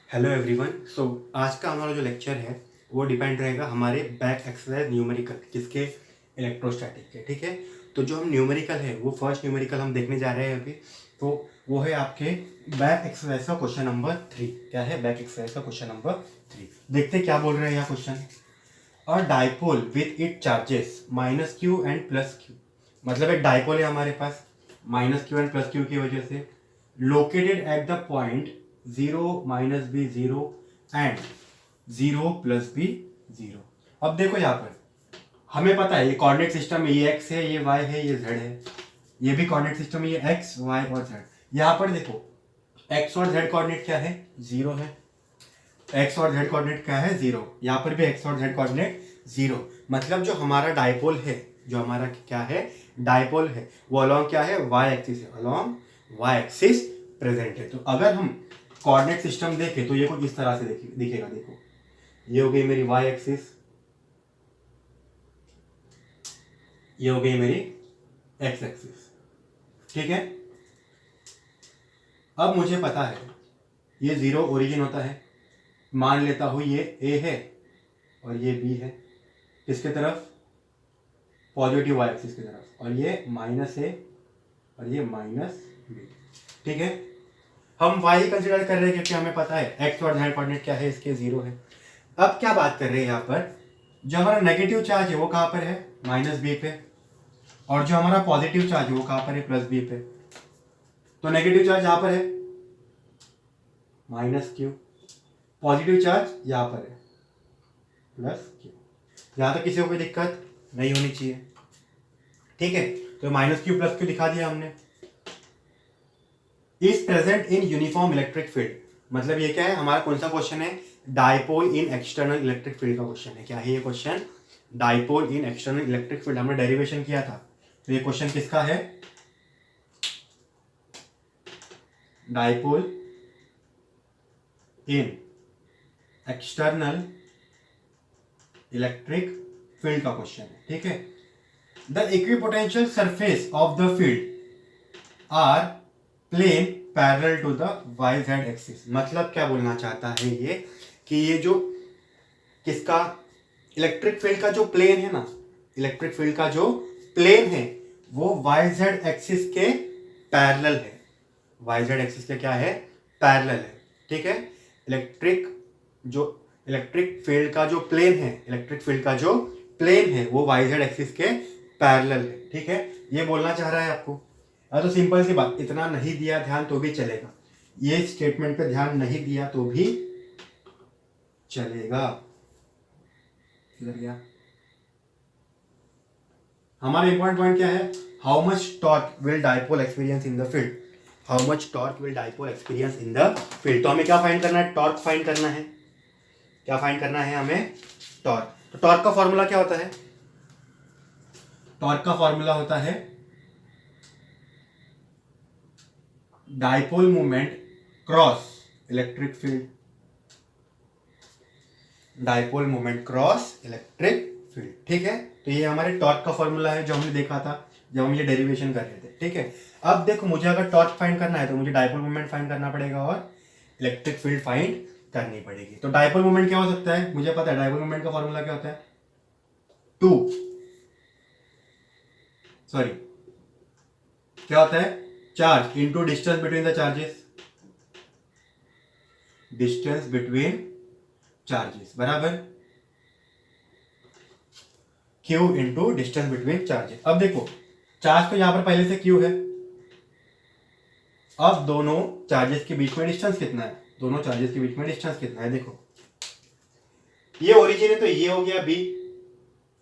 Hello everyone. सो आज का हमारा जो लेक्चर है वो डिपेंड रहेगा हमारे बैक एक्सरसाइज न्यूमेरिकल किसके, इलेक्ट्रोस्टैटिक के। ठीक है, तो जो हम न्यूमेरिकल है वो फर्स्ट न्यूमेरिकल हम देखने जा रहे हैं अभी। तो वो है आपके बैक एक्सरसाइज का क्वेश्चन नंबर 3। क्या है? बैक एक्सरसाइज का क्वेश्चन नंबर 3। देखते क्या बोल रहे हैं यहाँ क्वेश्चन। और dipole with it charges minus q and plus q, मतलब एक डाइपोल है हमारे पास minus q and plus q की वजह से, located at the point 0 minus b 0 and 0 plus b 0। अब देखो यहाँ पर हमें पता है ये कोऑर्डिनेट सिस्टम है, ये x है, ये y है, ये z है। ये भी कोऑर्डिनेट सिस्टम है, ये x y और z। यहाँ पर देखो x और z कोऑर्डिनेट क्या है? 0 है। x और z कोऑर्डिनेट क्या है? 0। यहाँ पर भी x और z कोऑर्डिनेट 0। मतलब जो हमारा डाइपोल है, जो हमारा क्या है, डाइपोल है, वो अलोंग क्या है? y एक्सिस है, अलोंग y एक्सिस प्रेजेंट है। तो अगर हम कोऑर्डिनेट सिस्टम देखें तो ये कुछ इस तरह से दिखेगा। देखो ये हो गई मेरी y एक्सिस, ये हो गई मेरी x एक्सिस। ठीक है, अब मुझे पता है ये 0 ओरिजिन होता है। मान लेता हूं ये a है और ये b है, किसके तरफ? पॉजिटिव y एक्सिस की तरफ। और ये माइनस a और ये माइनस b। ठीक है, हम y कंसिडर कर रहे हैं क्योंकि हमें पता है x और z कोऑर्डिनेट क्या है, इसके 0 है। अब क्या बात कर रहे हैं यहाँ पर, जो हमारा नेगेटिव चार्ज है वो कहाँ पर है? माइनस b पे। और जो हमारा पॉजिटिव चार्ज है वो कहाँ पर है? प्लस b पे। तो नेगेटिव चार्ज यहाँ पर है माइनस q, पॉजिटिव चार्ज यहाँ पर है प्लस q। यहाँ तक किसी को कोई दिक्कत नहीं होनी चाहिए। ठीक है, तो माइनस q प्लस q दिखा दिया हमने। Is present in uniform electric field, मतलब ये क्या है? हमारा कौन सा क्वेश्चन है? Dipole in external electric field का क्वेश्चन है। क्या है ये question? Dipole in external electric field. हमने डेरिवेशन किया था, तो ये क्वेश्चन किसका है? Dipole in external electric field का क्वेश्चन है। ठीक है, the equipotential surface of the field are plane parallel to the Y Z axis. मतलब क्या बोलना चाहता है ये कि ये जो किसका, इलेक्ट्रिक फील्ड का जो प्लेन है ना, इलेक्ट्रिक फील्ड का जो प्लेन है वो वाई जेड एक्सिस के पैरेलल है। वाई जेड एक्सिस के क्या है? पैरेलल है। ठीक है, इलेक्ट्रिक फील्ड का जो प्लेन है, इलेक्ट्रिक फील्ड का जो प्लेन है वो वाई जेड एक्सिस के पैरेलल है। ठीक है, ये बोलना चाह रहा है आपको। तो सिंपल सी बात, इतना नहीं दिया ध्यान तो भी चलेगा, ये स्टेटमेंट पे ध्यान नहीं दिया तो भी चलेगा। किधर गया हमारा इंपॉर्टेंट पॉइंट? क्या है? How much torque will dipole experience in the field. How much torque will dipole experience in the field. तो हमें क्या फाइंड करना है? टॉर्क फाइंड करना है। क्या फाइंड करना है हमें? टॉर्क। तो टॉर्क का फॉर्मूला क्या होता है? टॉर्क का फॉर्मूला होता है dipole movement cross electric field. Dipole movement cross electric field. ठीक है, तो ये हमारे टॉर्क का फॉर्मूला है जो हमने देखा था जब हम ये डेरिवेशन कर रहे थे। ठीक है, अब देखो मुझे अगर टॉर्क फाइंड करना है तो मुझे डाइपोल मूवमेंट फाइंड करना पड़ेगा और इलेक्ट्रिक फील्ड फाइंड करनी पड़ेगी। तो डाइपोल मूवमेंट क्या हो सकता है? मुझे पता है डाइपोल मूवमेंट का फॉर्मूला क्या होता है? क्या होता है? Charge into distance between the charges. Distance between charges बराबर Q into distance between charges. अब देखो चार्ज तो यहां पर पहले से Q है। अब दोनों चार्जेस के बीच में डिस्टेंस कितना है? दोनों चार्जेस के बीच में डिस्टेंस कितना है? देखो ये ओरिजिन है तो ये हो गया B,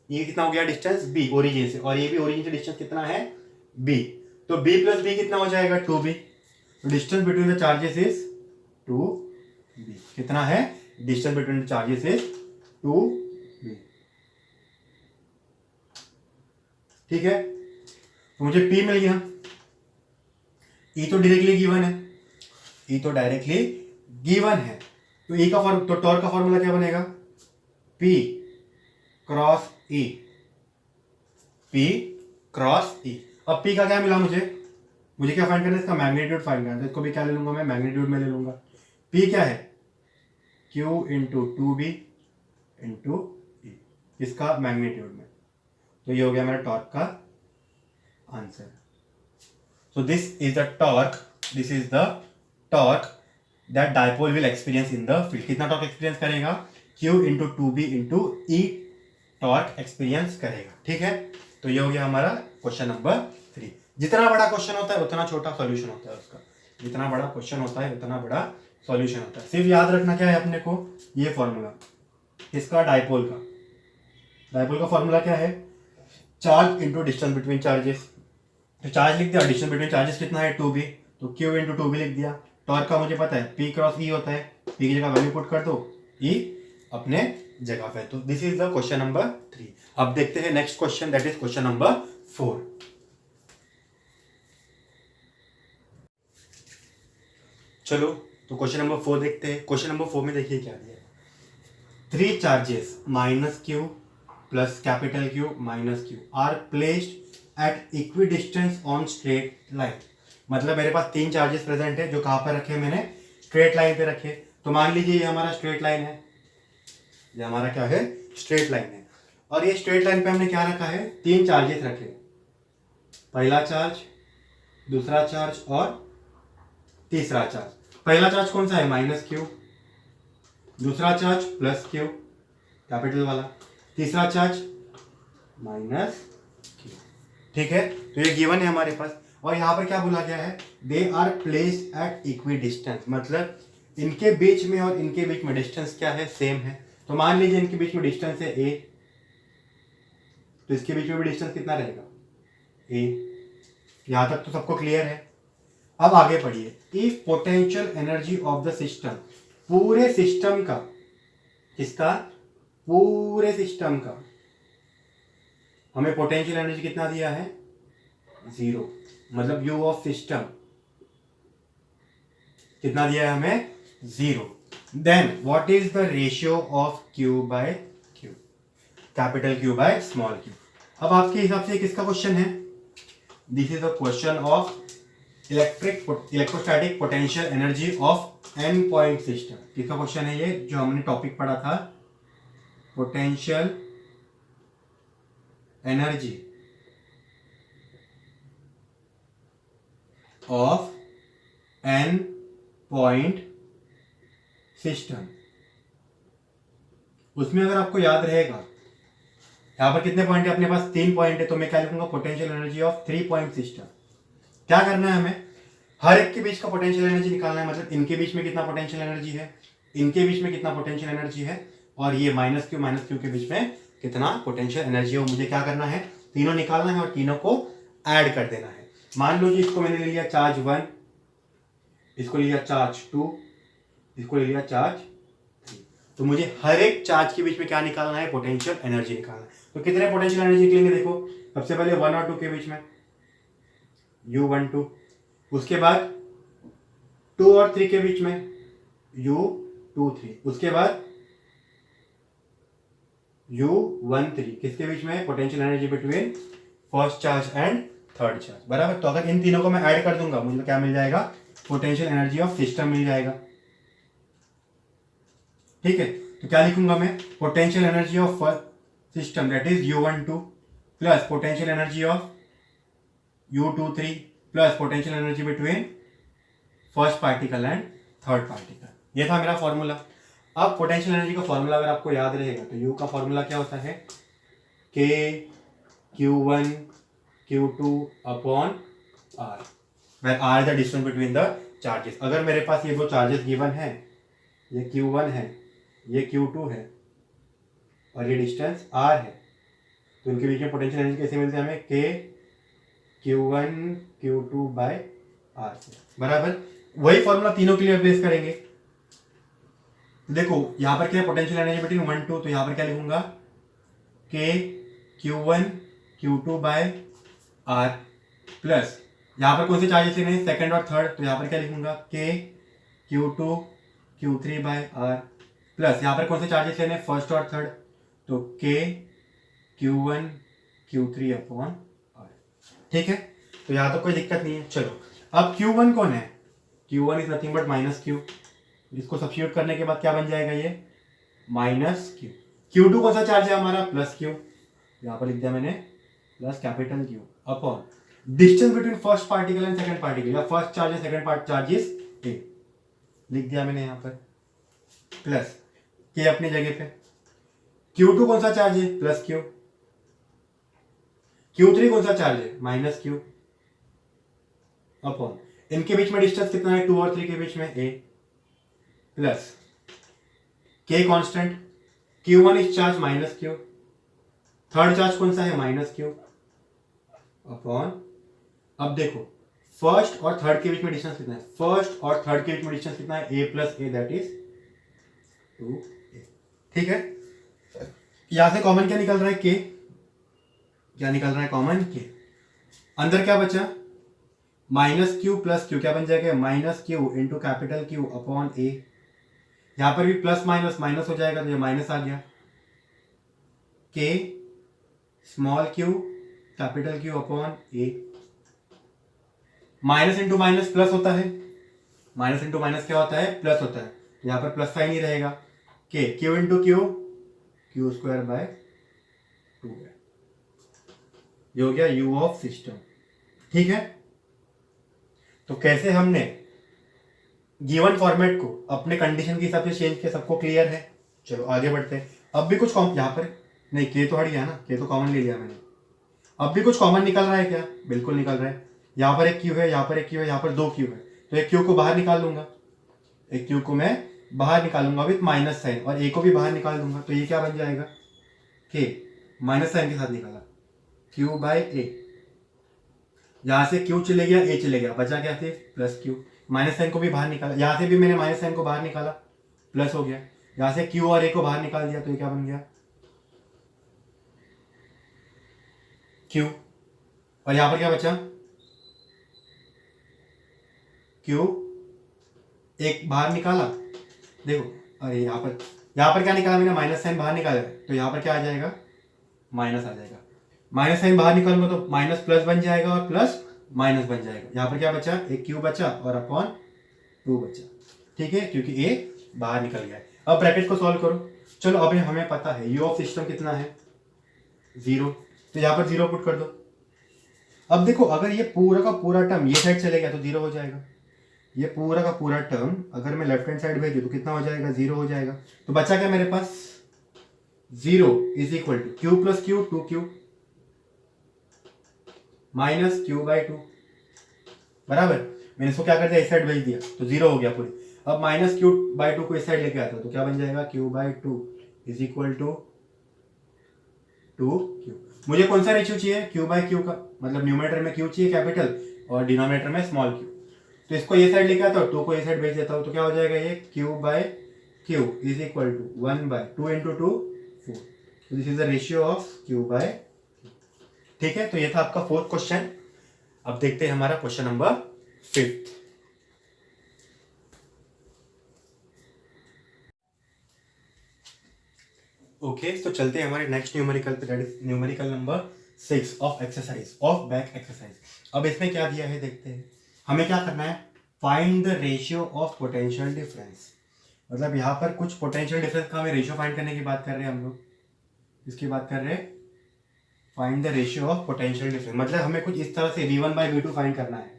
ये कितना हो गया डिस्टेंस? B ओरिजिन से, और ये भी ओरिजिन से डिस्टेंस कितना है? B। तो B प्लस B कितना हो जाएगा? 2B। Distance between the charges is 2B। कितना है? Distance between the charges is 2B। ठीक है, तो मुझे P मिल गया। E तो डायरेक्टली गिवन है, E तो डायरेक्टली गिवन है। तो E का फॉर्म, तो टॉर्क का फॉर्मूला क्या बनेगा? P cross E। P cross E। अब P का क्या मिला मुझे क्या फाइंड करना है? इसका मैग्नीट्यूड फाइंड करना है। तो इसको भी क्या ले लूंगा मैं? मैग्नीट्यूड में ले लूंगा। P क्या है? Q into 2B into E, इसका मैग्नीट्यूड में। तो ये हो गया मेरा टॉर्क का answer. So this is the torque that dipole will experience in the field. कितना टॉर्क एक्सपीरियंस करेगा? Q into 2B into E torque experience करेगा। ठीक है, तो ये हो गया हमारा क्वेश्चन नंबर 3। जितना बड़ा क्वेश्चन होता है उतना छोटा सॉल्यूशन होता है उसका। जितना बड़ा क्वेश्चन होता है उतना बड़ा सॉल्यूशन होता है। सिर्फ याद रखना क्या है अपने को, ये फॉर्मूला इसका डायपोल का फॉर्मूला क्या है? Charge into distance between charges. तो चार्ज लिख दिया, डिस्टेंस बिटवीन चार्जेस कितना है? 2B, तो Q इंटू 2B लिख दिया। टॉर्क का मुझे पता है P क्रॉस E होता है, P की जगह वैल्यू पुट कर दो, E अपने जगह पे। तो this is the question number 3। अब देखते हैं next question, that is question number 4। चलो तो क्वेश्चन नंबर 4 देखते हैं। क्वेश्चन नंबर 4 में देखिए क्या दिया है। 3 charges -Q plus capital Q minus Q are placed at equidistance on straight line. मतलब मेरे पास 3 चार्जेस प्रेजेंट है जो कहां पर रखे? मैंने स्ट्रेट लाइन पे रखे। तो मान लीजिए ये हमारा स्ट्रेट लाइन है, ये हमारा क्या है? स्ट्रेट लाइन है। और ये स्ट्रेट लाइन पे हमने क्या रखा है? 3 चार्जेस रखे। पहला चार्ज, दूसरा चार्ज और तीसरा चार्ज। पहला चार्ज कौन सा है? -Q। दूसरा चार्ज +Q कैपिटल वाला, तीसरा चार्ज -Q। ठीक है, तो ये गिवन है हमारे पास। और यहां पर क्या बोला गया है? They are placed at equidistance. मतलब इनके बीच में और इनके बीच में डिस्टेंस क्या है? सेम है। तो मान लीजिए इनके बीच में डिस्टेंस है A, तो इसके बीच में भी डिस्टेंस कितना रहेगा? A। यहां तक तो सबको क्लियर है। अब आगे पढ़िए। If potential energy of the system, पूरे सिस्टम का, किसका? पूरे सिस्टम का हमें पोटेंशियल एनर्जी कितना दिया है? 0। मतलब U ऑफ सिस्टम कितना दिया है हमें? 0। Then what is the ratio of Q by Q, capital Q by small q। अब आपके हिसाब से किसका क्वेश्चन है? This is the question of electrostatic potential energy of n point system. किसका क्वेश्चन है ये? जो हमने टॉपिक पढ़ा था, potential energy of n point system. उसमें अगर आपको याद रहेगा, यहां पर कितने पॉइंट है अपने पास? 3 पॉइंट है। तो मैं क्या लिखूंगा? Potential energy of 3 point system. क्या करना है हमें? हर एक के बीच का पोटेंशियल एनर्जी निकालना है। मतलब इनके बीच में कितना पोटेंशियल एनर्जी है, इनके बीच में कितना पोटेंशियल एनर्जी है, और ये -Q के बीच में कितना पोटेंशियल एनर्जी है, मुझे क्या करना है? तीनों निकालना है और तीनों को ऐड कर देना है। मान लो जी इसको मैंने ले लिया चार्ज 1, इसको ले लिया चार्ज 2, इसको ले लिया चार्ज 3। तो मुझे हर एक चार्ज के बीच में क्या निकालना है? पोटेंशियल एनर्जी निकालना है। तो कितने पोटेंशियल एनर्जी निकलेंगे? देखो, सबसे पहले 1 और 2 के बीच में U12, उसके बाद 2 और 3 के बीच में U23, उसके बाद U13। किसके बीच में? Potential energy between first charge and third charge. बराबर। तो अगर इन तीनों को मैं ऐड कर दूंगा, मुझे क्या मिल जाएगा? पोटेंशियल एनर्जी ऑफ सिस्टम मिल जाएगा। ठीक है, तो क्या लिखूंगा मैं? Potential energy of system that is U12 plus potential energy of U23 plus potential energy between first particle and third particle. ये था मेरा फॉर्मूला। अब पोटेंशियल एनर्जी का फॉर्मूला अगर आपको याद रहेगा तो U का फॉर्मूला क्या होता है? K Q1 Q2 upon R, where R is the distance between the charges। अगर मेरे पास ये दो चार्जेस गिवन है, ये Q1 है, ये Q2 है, और ये डिस्टेंस R है, तो इनके बीच में पोटेंशियल एनर्जी कैसे मिलती है हमें? K Q1 Q2 bye R से। बराबर। वही फॉर्मूला तीनों के लिए अप्लाई करेंगे। देखो यहां पर क्या है? पोटेंशियल एनर्जी बिटवीन 1 2, तो यहां पर क्या लिखूंगा? K Q1 Q2 bye R plus यहां पर कौन से चार्जेस लेने हैं? सेकंड और थर्ड, तो यहां पर क्या लिखूंगा? K Q2 Q3 bye R plus यहां पर कौन से चार्जेस लेने हैं? फर्स्ट और थर्ड, तो K Q1 Q3 upon R। ठीक है, तो यहां तो कोई दिक्कत नहीं है। चलो अब Q1 कौन है? Q1 is nothing but -Q। इसको सब्स्टिट्यूट करने के बाद क्या बन जाएगा ये माइनस क्यू। Q2 कौन सा चार्ज है हमारा प्लस क्यू, यहां पर लिख दिया मैंने plus capital Q upon distance between first particle and second particle, या first charge and second part charge is a, लिख दिया मैंने यहां पर प्लस के अपनी जगह पे। Q2 कौन सा चार्ज है प्लस क्यू, Q3 कौन सा चार्ज है माइनस क्यू अपॉन इनके बीच में डिस्टेंस कितना है 2 और 3 के बीच में ए प्लस के constant, Q1 is charge minus Q, third charge कौन सा है माइनस क्यू अपॉन, अब देखो फर्स्ट और थर्ड के बीच में डिस्टेंस कितना है, फर्स्ट और थर्ड के बीच में डिस्टेंस कितना है a plus a that is 2a, ठीक है। यहां से कॉमन क्या निकल रहा है के, क्या निकल रहा है कॉमन के, अंदर क्या बचा माइनस क्यू प्लस क्यू, क्या बन जाएगा minus q into capital Q upon a, यहां पर भी प्लस माइनस माइनस हो जाएगा तो ये माइनस आ गया, k small q capital Q upon a, minus into minus plus होता है, माइनस इंटू माइनस क्या होता है प्लस होता है, यहां पर प्लस साइन ही रहेगा, के Q into Q Q square by 2 है, ये हो गया यू ऑफ सिस्टम, ठीक है। तो कैसे हमने गिवन फॉर्मेट को अपने कंडीशन के हिसाब से चेंज किया, सबको क्लियर है। चलो आगे बढ़ते हैं। अब भी कुछ यहाँ पर नहीं, के तो हट गया ना, के तो कॉमन ले लिया मैंने, अब भी कुछ कॉमन निकल रहा है क्या, बिल्कुल निकल रहा है। यहाँ पर एक क्यू है, यहाँ पर एक क्यू है, यहाँ पर 2 क्यू है, तो एक क्यू को बाहर निकाल लूंगा, एक क्यू को मैं बाहर निकालूंगा विथ माइनस साइन, और ए को भी बाहर निकाल दूंगा, तो ये क्या बन जाएगा के माइनस साइन के साथ निकाला क्यू बाय ए, यहां से क्यू चले गया ए चले गया, बचा क्या थे प्लस क्यू, माइनस साइन को भी बाहर निकाला, यहां से भी मैंने माइनस साइन को बाहर निकाला प्लस हो गया, यहां से क्यू और ए को बाहर निकाल दिया तो ये क्या बन गया क्यू, और यहां पर क्या बचा क्यू, एक बाहर निकाला, देखो अरे यहां पर क्या निकाला मैंने माइनस साइन बाहर निकाला, तो यहां पर क्या आ जाएगा माइनस आ जाएगा, माइनस साइन बाहर निकालूंगा तो माइनस प्लस बन जाएगा और प्लस माइनस बन जाएगा, यहां पर क्या बचा एक क्यू बचा और अपॉन 2 बचा, ठीक है, क्योंकि ए बाहर निकल गया है। अब ब्रैकेट को सॉल्व करो, चलो अभी हमें पता है यू ऑफ सिस्टम कितना है 0, तो यहां पर 0 पुट कर दो। अब देखो अगर ये पूरा का पूरा टर्म ये साइड चले गया तो 0 हो जाएगा, ये पूरा का पूरा टर्म अगर मैं लेफ्ट हैंड साइड भेजू तो कितना हो जाएगा 0 हो जाएगा, तो बचा क्या मेरे पास 0 is equal to q plus q 2q minus q by 2, बराबर, मैंने इसको क्या कर दिया इस साइड भेज दिया तो 0 हो गया पूरी। अब माइनस क्यू बाई 2 को इस साइड लेके आता तो क्या बन जाएगा q by 2 is equal to 2q। मुझे कौन सा रेशियो चाहिए क्यू बाई क्यू का, मतलब न्यूमरेटर में क्यू चाहिए कैपिटल और डिनोमिनेटर में स्मॉल क्यू, तो इसको ये साइड लेके आता हूँ 2 को ये साइड भेज देता हूँ तो क्या हो जाएगा ये q by q is equal to 1 by 2 into 2 4, this is the ratio of q by, ठीक है। तो ये था आपका 4th क्वेश्चन। अब देखते हैं हमारा क्वेश्चन नंबर 5th। ओके, तो चलते हैं हमारे नेक्स्ट न्यूमेरिकल पे, that is numerical number 6 of exercise of back exercise. अब इसमें क्या दिया है देखते हैं, हमें क्या करना है find the ratio of potential difference, मतलब यहाँ पर कुछ पोटेंशियल डिफरेंस का हमें रेशियो फाइंड करने की बात कर रहे हैं हम लोग, इसकी बात कर रहे हैं find the ratio of potential difference, मतलब हमें कुछ इस तरह से v1 बाई v2 फाइंड करना है।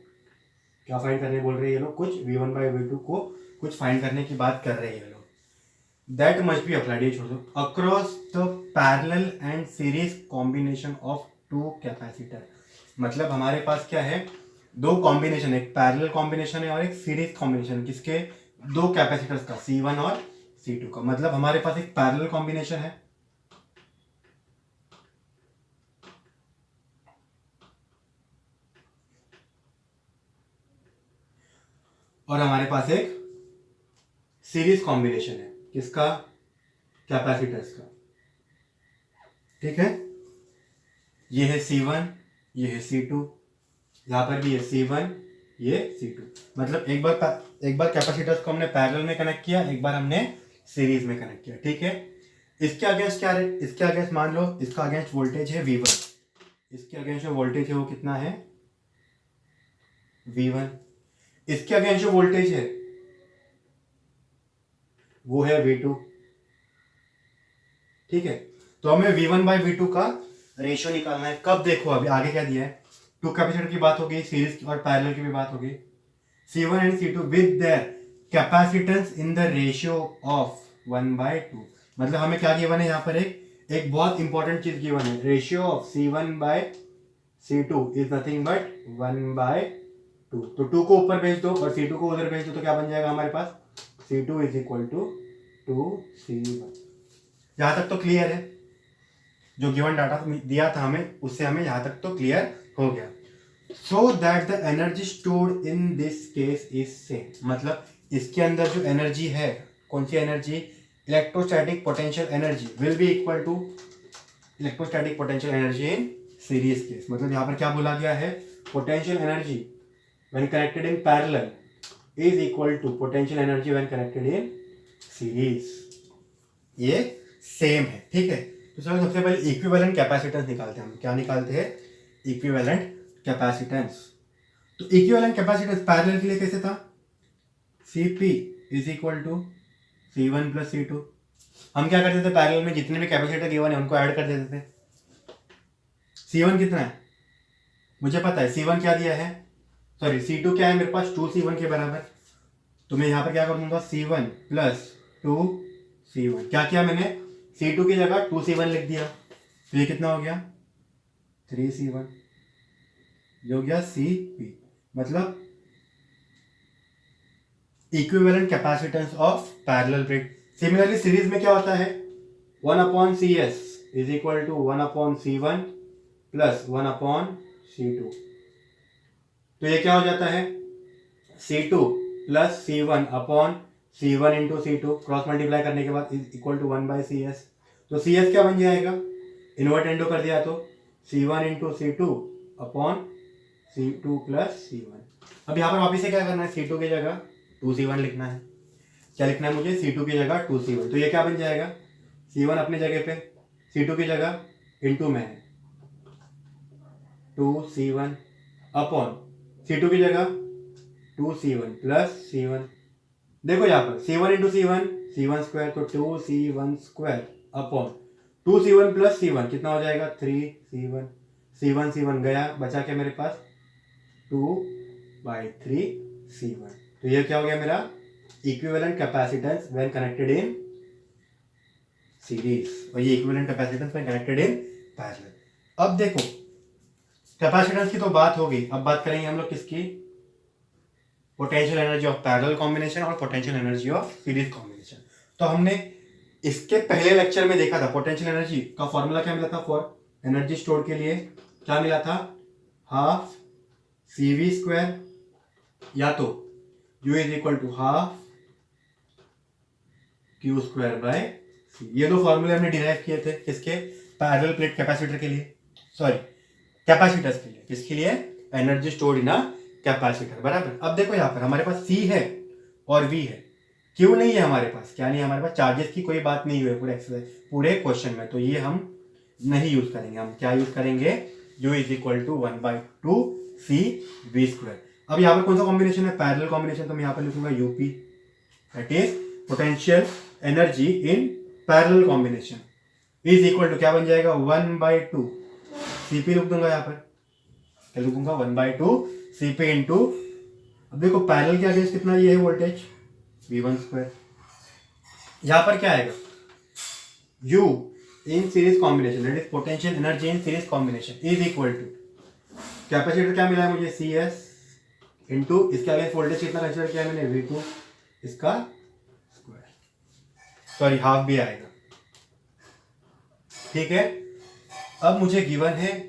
क्या फाइंड करने बोल रहे हैं ये लोग, कुछ v1 बाई v2 को कुछ फाइंड करने की बात कर रहे हैं ये लोग। दैट मस्ट बी अप्लाइड, ये छोड़ दो, across the parallel and series combination of 2 capacitor, मतलब हमारे पास क्या है 2 कॉम्बिनेशन, एक पैरेलल कॉम्बिनेशन है और एक सीरीज कॉम्बिनेशन, किसके 2 कैपेसिटर्स का C1 और C2 का, मतलब हमारे पास एक पैरेलल कॉम्बिनेशन है और हमारे पास एक सीरीज कॉम्बिनेशन है, किसका कैपेसिटर्स का, ठीक है। ये है C1, ये है C2, यहां पर भी है C1 ये C2, मतलब एक बार कैपेसिटर्स को हमने पैरेलल में कनेक्ट किया, एक बार हमने सीरीज में कनेक्ट किया, ठीक है। इसके अगेंस्ट क्या है, इसके अगेंस्ट मान लो इसका अगेंस्ट वोल्टेज है V1, इसके अगेंस्ट जो वोल्टेज है वो कितना है V1, इसके अगेंस्ट जो वोल्टेज है वो है V2। ठीक है, तो हमें V1/V2 का रेशियो निकालना है। कब? देखो अभी आगे क्या दिया है, टू कैपेसिटर की बात हो गई, सीरीज और पैरेलल की भी बात हो गई। C1 and C2 with their capacitance in the ratio of 1/2। मतलब हमें क्या गिवन है यहाँ पर, एक बहुत इंपॉर्टेंट चीज गिवन है, ratio of C1/C2 is nothing but 1/2। तो 2 को ऊपर भेज दो और C2 को उधर भेज दो, तो क्या बन जाएगा हमारे पास, C2 is equal to 2C1। यहाँ तक तो क्लियर है, जो गिवन डाटा दिया था हमें उससे हमें यहाँ तक तो क्लियर हो गया। So that the energy stored in this case is same. मतलब इसके अंदर जो एनर्जी है, कौन सी energy, electrostatic potential energy will be equal to electrostatic potential energy in series case. मतलब यहाँ पर क्या बोला गया है, potential energy when connected in parallel is equal to potential energy when connected in series. ये सेम है। ठीक है, तो चलो सबसे पहले इक्विवेलेंट कैपेसिटेंस निकालते हैं। हम क्या निकालते हैं, इक्विवेलेंट कैपेसिटेंस। तो इक्विवेलेंट कैपेसिटेंस पैरेलल के लिए कैसे था, Cp is equal to C1 plus C2। हम क्या करते थे, पैरेलल में जितने भी कैपेसिटर गिवन है उनको ऐड कर देते थे। C1 कितना है मुझे पता है, C1 क्या दिया है, सॉरी C2 क्या है मेरे पास, 2C1 के बराबर। तो मैं यहाँ पर क्या कर दूंगा, C1 प्लस 2C1। क्या किया मैंने, C2 की जगह 2C1 लिख दिया, तो ये कितना हो गया, 3C1। ये हो गया Cp। मतलब equivalent capacitance of parallel plate. Similarly series में क्या होता है, 1/CS is equal to 1/C1 plus 1/C2। तो ये क्या हो जाता है, C2 plus C1/C1 into C2 cross multiply करने के बाद इज इक्वल टू 1/CS। तो CS क्या बन जाएगा, इन्वर्ट इंटू कर दिया तो C1 into C2/C2 plus C1। अब यहाँ पर वापिस से क्या करना है, C2 की जगह 2C1 लिखना है। क्या लिखना है मुझे, C2 की जगह 2C1। तो ये क्या बन जाएगा, C1 अपने जगह पे, C2 की जगह इंटू में है 2C1 अपॉन C2 की जगह 2C1 प्लस C1। देखो यहाँ पर C1 इंटू C1 स्क्वायर, तो 2C1 square upon 2C1 plus C1 कितना हो जाएगा, 3C1। C1 गया, बचा क्या मेरे पास, 2/3C1। तो ये क्या हो गया मेरा equivalent capacitance when connected in series, और ये equivalent capacitance when connected in parallel. अब देखो कैपेसिटेंस की तो बात हो गई, अब बात करेंगे हम लोग किसकी, potential energy of parallel combination और potential energy of series combination. तो हमने इसके पहले लेक्चर में देखा था पोटेंशियल एनर्जी का फॉर्मूला क्या मिला था, फॉर एनर्जी स्टोर के लिए क्या मिला था, हाफ CV स्क्वायर या तो U is equal to half Q square by C। ये दो फॉर्मूले हमने डिराइव किए थे किसके, पैरेलल प्लेट कैपेसिटर के लिए, सॉरी कैपेसिटर्स के लिए। किसके लिए, energy stored in a capacitor, बराबर। अब देखो यहाँ पर हमारे पास C है और V है, Q नहीं है हमारे पास। क्या नहीं है हमारे पास, चार्जेस की कोई बात नहीं हुई पूरे एक्सरसाइज पूरे क्वेश्चन में, तो ये हम नहीं यूज करेंगे। हम क्या यूज करेंगे, U is equal to 1/2 CV square. अब यहाँ पर कौन सा कॉम्बिनेशन है, पैरेलल कॉम्बिनेशन, तो मैं यहाँ पर लिखूंगा UP, that is potential energy in parallel combination is equal to क्या बन जाएगा, 1/2 CP लिख दूंगा यहाँ पर, क्या लिखूंगा, 1/2 CP इंटू, अब देखो पैरेलल के अगेंस्ट कितना ये है वोल्टेज, V1 स्क्वायर। यहाँ पर क्या आएगा, U in series combination that is potential energy in series combination is equal to, capacitor क्या मिला है मुझे, CS इंटू इसके अगेंस्ट वोल्टेज कितना कंसीडर किया है मैंने, V2 इसका स्क्वायर, सॉरी हाफ भी आएगा। ठीक है, अब मुझे गिवन है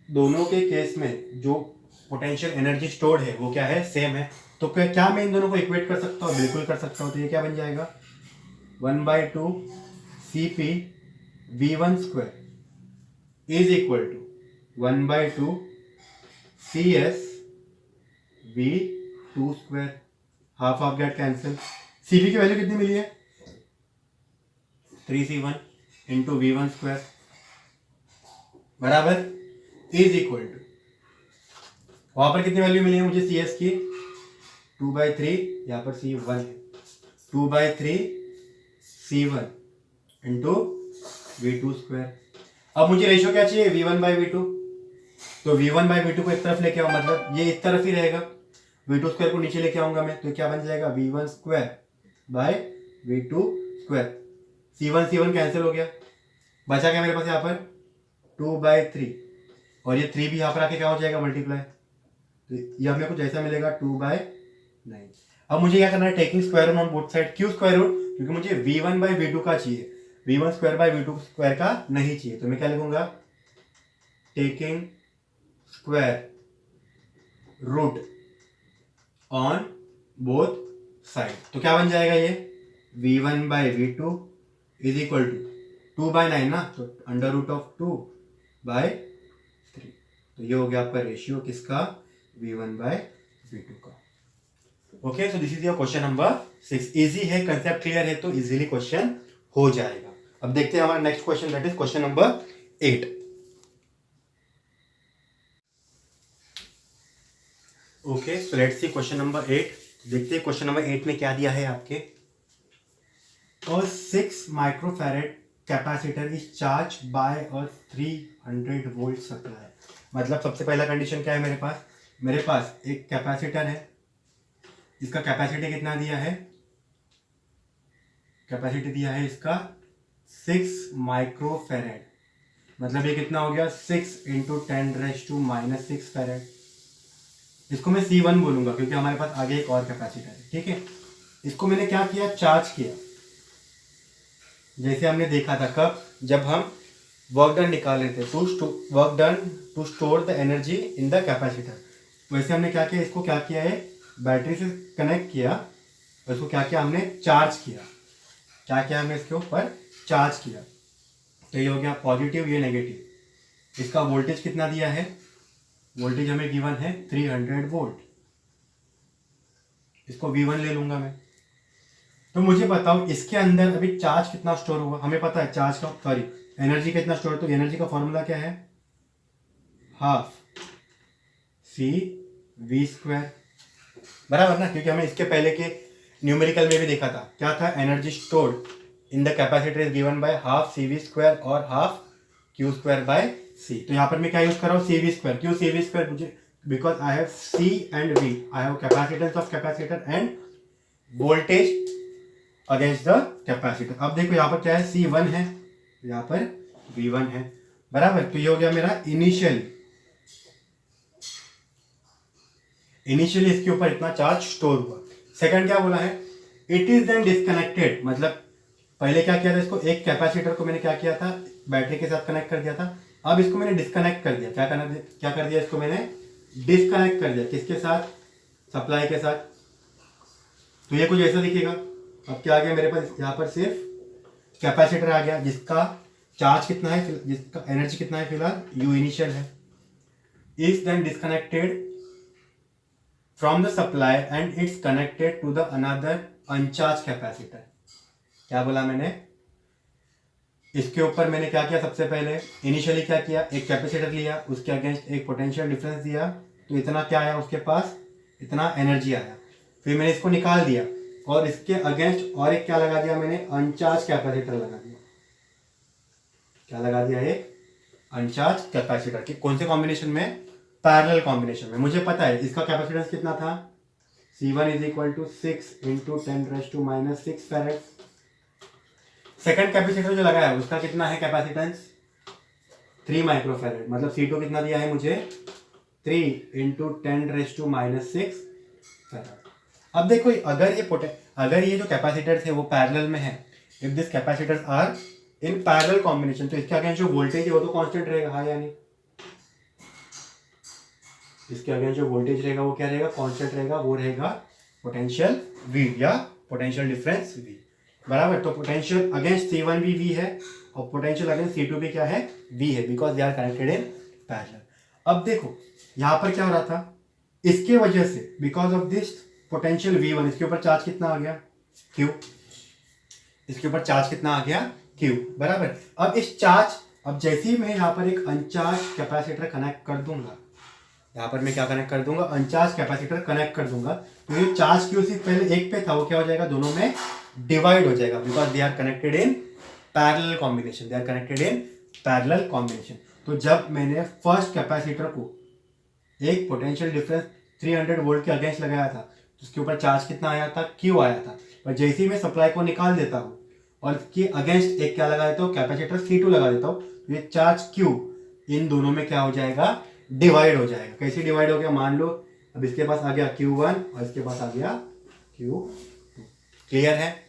दोनों के केस में जो पोटेंशियल एनर्जी स्टोर्ड है वो क्या है, सेम है। तो क्या मैं इन दोनों को इक्वेट कर सकता हूँ, बिल्कुल कर सकता हूँ। तो ये क्या बन जाएगा, 1/2 CP V1 square is equal to 1/2 CS V2 square, half of get cancel. CP की वैल्यू कितनी मिली है, 3C1 इंटू V1 स्क्वायर बराबर इज इक्वल टू, वहां पर कितनी वैल्यू मिली है मुझे CS की, 2/3, यहाँ पर C1 है 2/3 C1 इंटू V2 स्क्वायर। अब मुझे रेशियो क्या चाहिए, V1/V2। तो V1/V2 को एक तरफ लेके आओ, मतलब ये इस तरफ ही रहेगा। V2 स्क्वायर को नीचे लेके आऊंगा मैं, तो क्या बन जाएगा, V1 स्क्वायर/V2 स्क्वायर। C1 कैंसिल हो गया, बचा क्या मेरे पास यहाँ पर 2/3, और ये 3 भी यहाँ पर आके क्या हो जाएगा, मल्टीप्लाई। तो ये हमें कुछ ऐसा मिलेगा 2/9। अब मुझे क्या करना है, taking square root on both side. क्यों स्क्वायर रूट, क्योंकि मुझे V1/V2 का चाहिए, V1 स्क्वायर/V2 स्क्वायर का नहीं चाहिए। तो मैं क्या लिखूंगा, taking square root on both side. तो क्या बन जाएगा ये, V1/V2 इज इक्वल टू 2/9 ना, तो √2/3। तो ये हो गया आपका रेशियो किसका, V1/V2 का। Okay, so this is your question number 6। Easy है, कंसेप्ट क्लियर है तो इजीली क्वेश्चन हो जाएगा। अब देखते हैं हमारा next question, that is question number 8। Okay, so let's see question number 8। देखते हैं क्वेश्चन नंबर 8 में क्या दिया है आपके। और 6 microfarad capacitor is charge by और 300 वोल्ट सप्लाई। मतलब सबसे पहला कंडीशन क्या है मेरे पास एक कैपेसिटर है, इसका कैपेसिटी कितना दिया है, कैपेसिटी दिया है इसका 6 माइक्रोफैरेड। मतलब ये कितना हो गया, 6 इंटू 10⁻⁻6 फैरेड। इसको मैं C1 बोलूंगा क्योंकि हमारे पास आगे एक और कैपेसिटर है, ठीक है। इसको मैंने क्या किया, चार्ज किया। जैसे हमने देखा था कब, जब हम वर्क डन निकाल रहे थे, work done to store the energy in the capacitor. वैसे हमने क्या किया, इसको क्या किया है, बैटरी से कनेक्ट किया और इसको क्या किया, हमने चार्ज किया। क्या किया हमने, इसके ऊपर चार्ज किया। तो ये हो गया पॉजिटिव, ये नेगेटिव। इसका वोल्टेज कितना दिया है, वोल्टेज हमें गिवन है 300 वोल्ट। इसको V1 ले लूंगा मैं। तो मुझे बताओ इसके अंदर अभी चार्ज कितना स्टोर हुआ, हमें पता है चार्ज का, सॉरी एनर्जी कितना स्टोर। तो एनर्जी का फॉर्मूला क्या है, हाफ CV², बराबर ना, क्योंकि हमें इसके पहले के न्यूमेरिकल में भी देखा था, क्या था, energy stored in the capacitor is given by half CV² और हाफ Q²/C। तो यहाँ पर मैं क्या यूज कर रहा हूँ, CV²। क्यों CV², मुझे because I have C and V, I have capacitance of capacitor end voltage against the capacitor. अब देखो यहाँ पर क्या है, C1 है, यहाँ पर V1 है, बराबर। तो ये हो गया मेरा इनिशियली इसके ऊपर इतना चार्ज स्टोर हुआ। सेकंड क्या बोला है, इट इज देन डिस्कनेक्टेड। मतलब पहले क्या किया था, इसको एक कैपेसिटर को मैंने क्या किया था, बैटरी के साथ कनेक्ट कर दिया था। अब इसको मैंने डिस्कनेक्ट कर दिया। क्या कर दिया, इसको मैंने डिस्कनेक्ट कर दिया। किसके साथ, सप्लाई के साथ। तो ये कुछ ऐसा दिखेगा। अब क्या आ गया मेरे पास, यहाँ पर सिर्फ कैपेसिटर आ गया जिसका चार्ज कितना है, जिसका एनर्जी कितना है फिलहाल, U इनिशियल है। Is then disconnected from the supply and it's connected to the another uncharge capacitor. क्या बोला मैंने, इसके ऊपर मैंने क्या किया, सबसे पहले इनिशियली क्या किया, एक कैपेसिटर लिया, उसके अगेंस्ट एक पोटेंशियल डिफरेंस दिया, तो इतना क्या आया उसके पास, इतना एनर्जी आया। फिर मैंने इसको निकाल दिया और इसके अगेंस्ट और एक क्या लगा दिया मैंने, अनचार्ज कैपेसिटर लगा दिया। क्या लगा दिया, एक अनचार्ज कैपेसिटर। की कौन से कॉम्बिनेशन में, पैरेलल कॉम्बिनेशन में। मुझे पता है इसका कैपेसिटेंस कितना था, C1 is equal to 6 into 10⁻⁻6 farad. Second capacitor जो लगाया है उसका कितना है कैपेसिटेंस, 3 माइक्रोफैरेड। मतलब C2 कितना दिया है मुझे, 3 इंटू 10⁻⁻6 फैरेड। अब देखो अगर ये जो कैपेसिटर्स है वो पैरेलल में है, if this capacitors are in parallel combination, तो इसके अगेंस्ट जो वोल्टेज है वो तो कांस्टेंट रहेगा, हाँ या नहीं। इसके अगेंस्ट जो वोल्टेज रहेगा वो क्या रहेगा, कांस्टेंट रहेगा, वो रहेगा पोटेंशियल V या पोटेंशियल डिफरेंस V, बराबर। तो पोटेंशियल अगेंस्ट C1 भी V है और पोटेंशियल अगेंस्ट C2 भी क्या है, V है, because they are connected in parallel. अब देखो यहाँ पर क्या हो रहा था, इसके वजह से because of this potential V1, इसके ऊपर चार्ज कितना आ गया, Q। इसके ऊपर चार्ज कितना आ गया, Q, बराबर। अब इस चार्ज, अब जैसे ही मैं यहाँ पर एक अनचार्ज कैपेसिटर कनेक्ट कर दूंगा, यहाँ पर मैं क्या कनेक्ट कर दूंगा, अनचार्ज कैपेसिटर कनेक्ट कर दूंगा, तो ये चार्ज Q से पहले एक पे था वो क्या हो जाएगा, दोनों में डिवाइड हो जाएगा, because they are connected in parallel combination, they are connected in parallel combination. तो जब मैंने फर्स्ट कैपेसिटर को एक पोटेंशियल डिफरेंस 300 वोल्ट के अगेंस्ट लगाया था तो उसके ऊपर चार्ज कितना आया था, क्यू आया था। और जैसे ही मैं सप्लाई को निकाल देता हूँ और इसके अगेंस्ट एक क्या लगा देता हूँ, कैपेसिटर C2 लगा देता हूँ, तो ये चार्ज Q इन दोनों में क्या हो जाएगा, डिवाइड हो जाएगा। कैसे डिवाइड हो गया, मान लो अब इसके पास आ गया Q1 और इसके पास आ गया Q2। क्लियर है।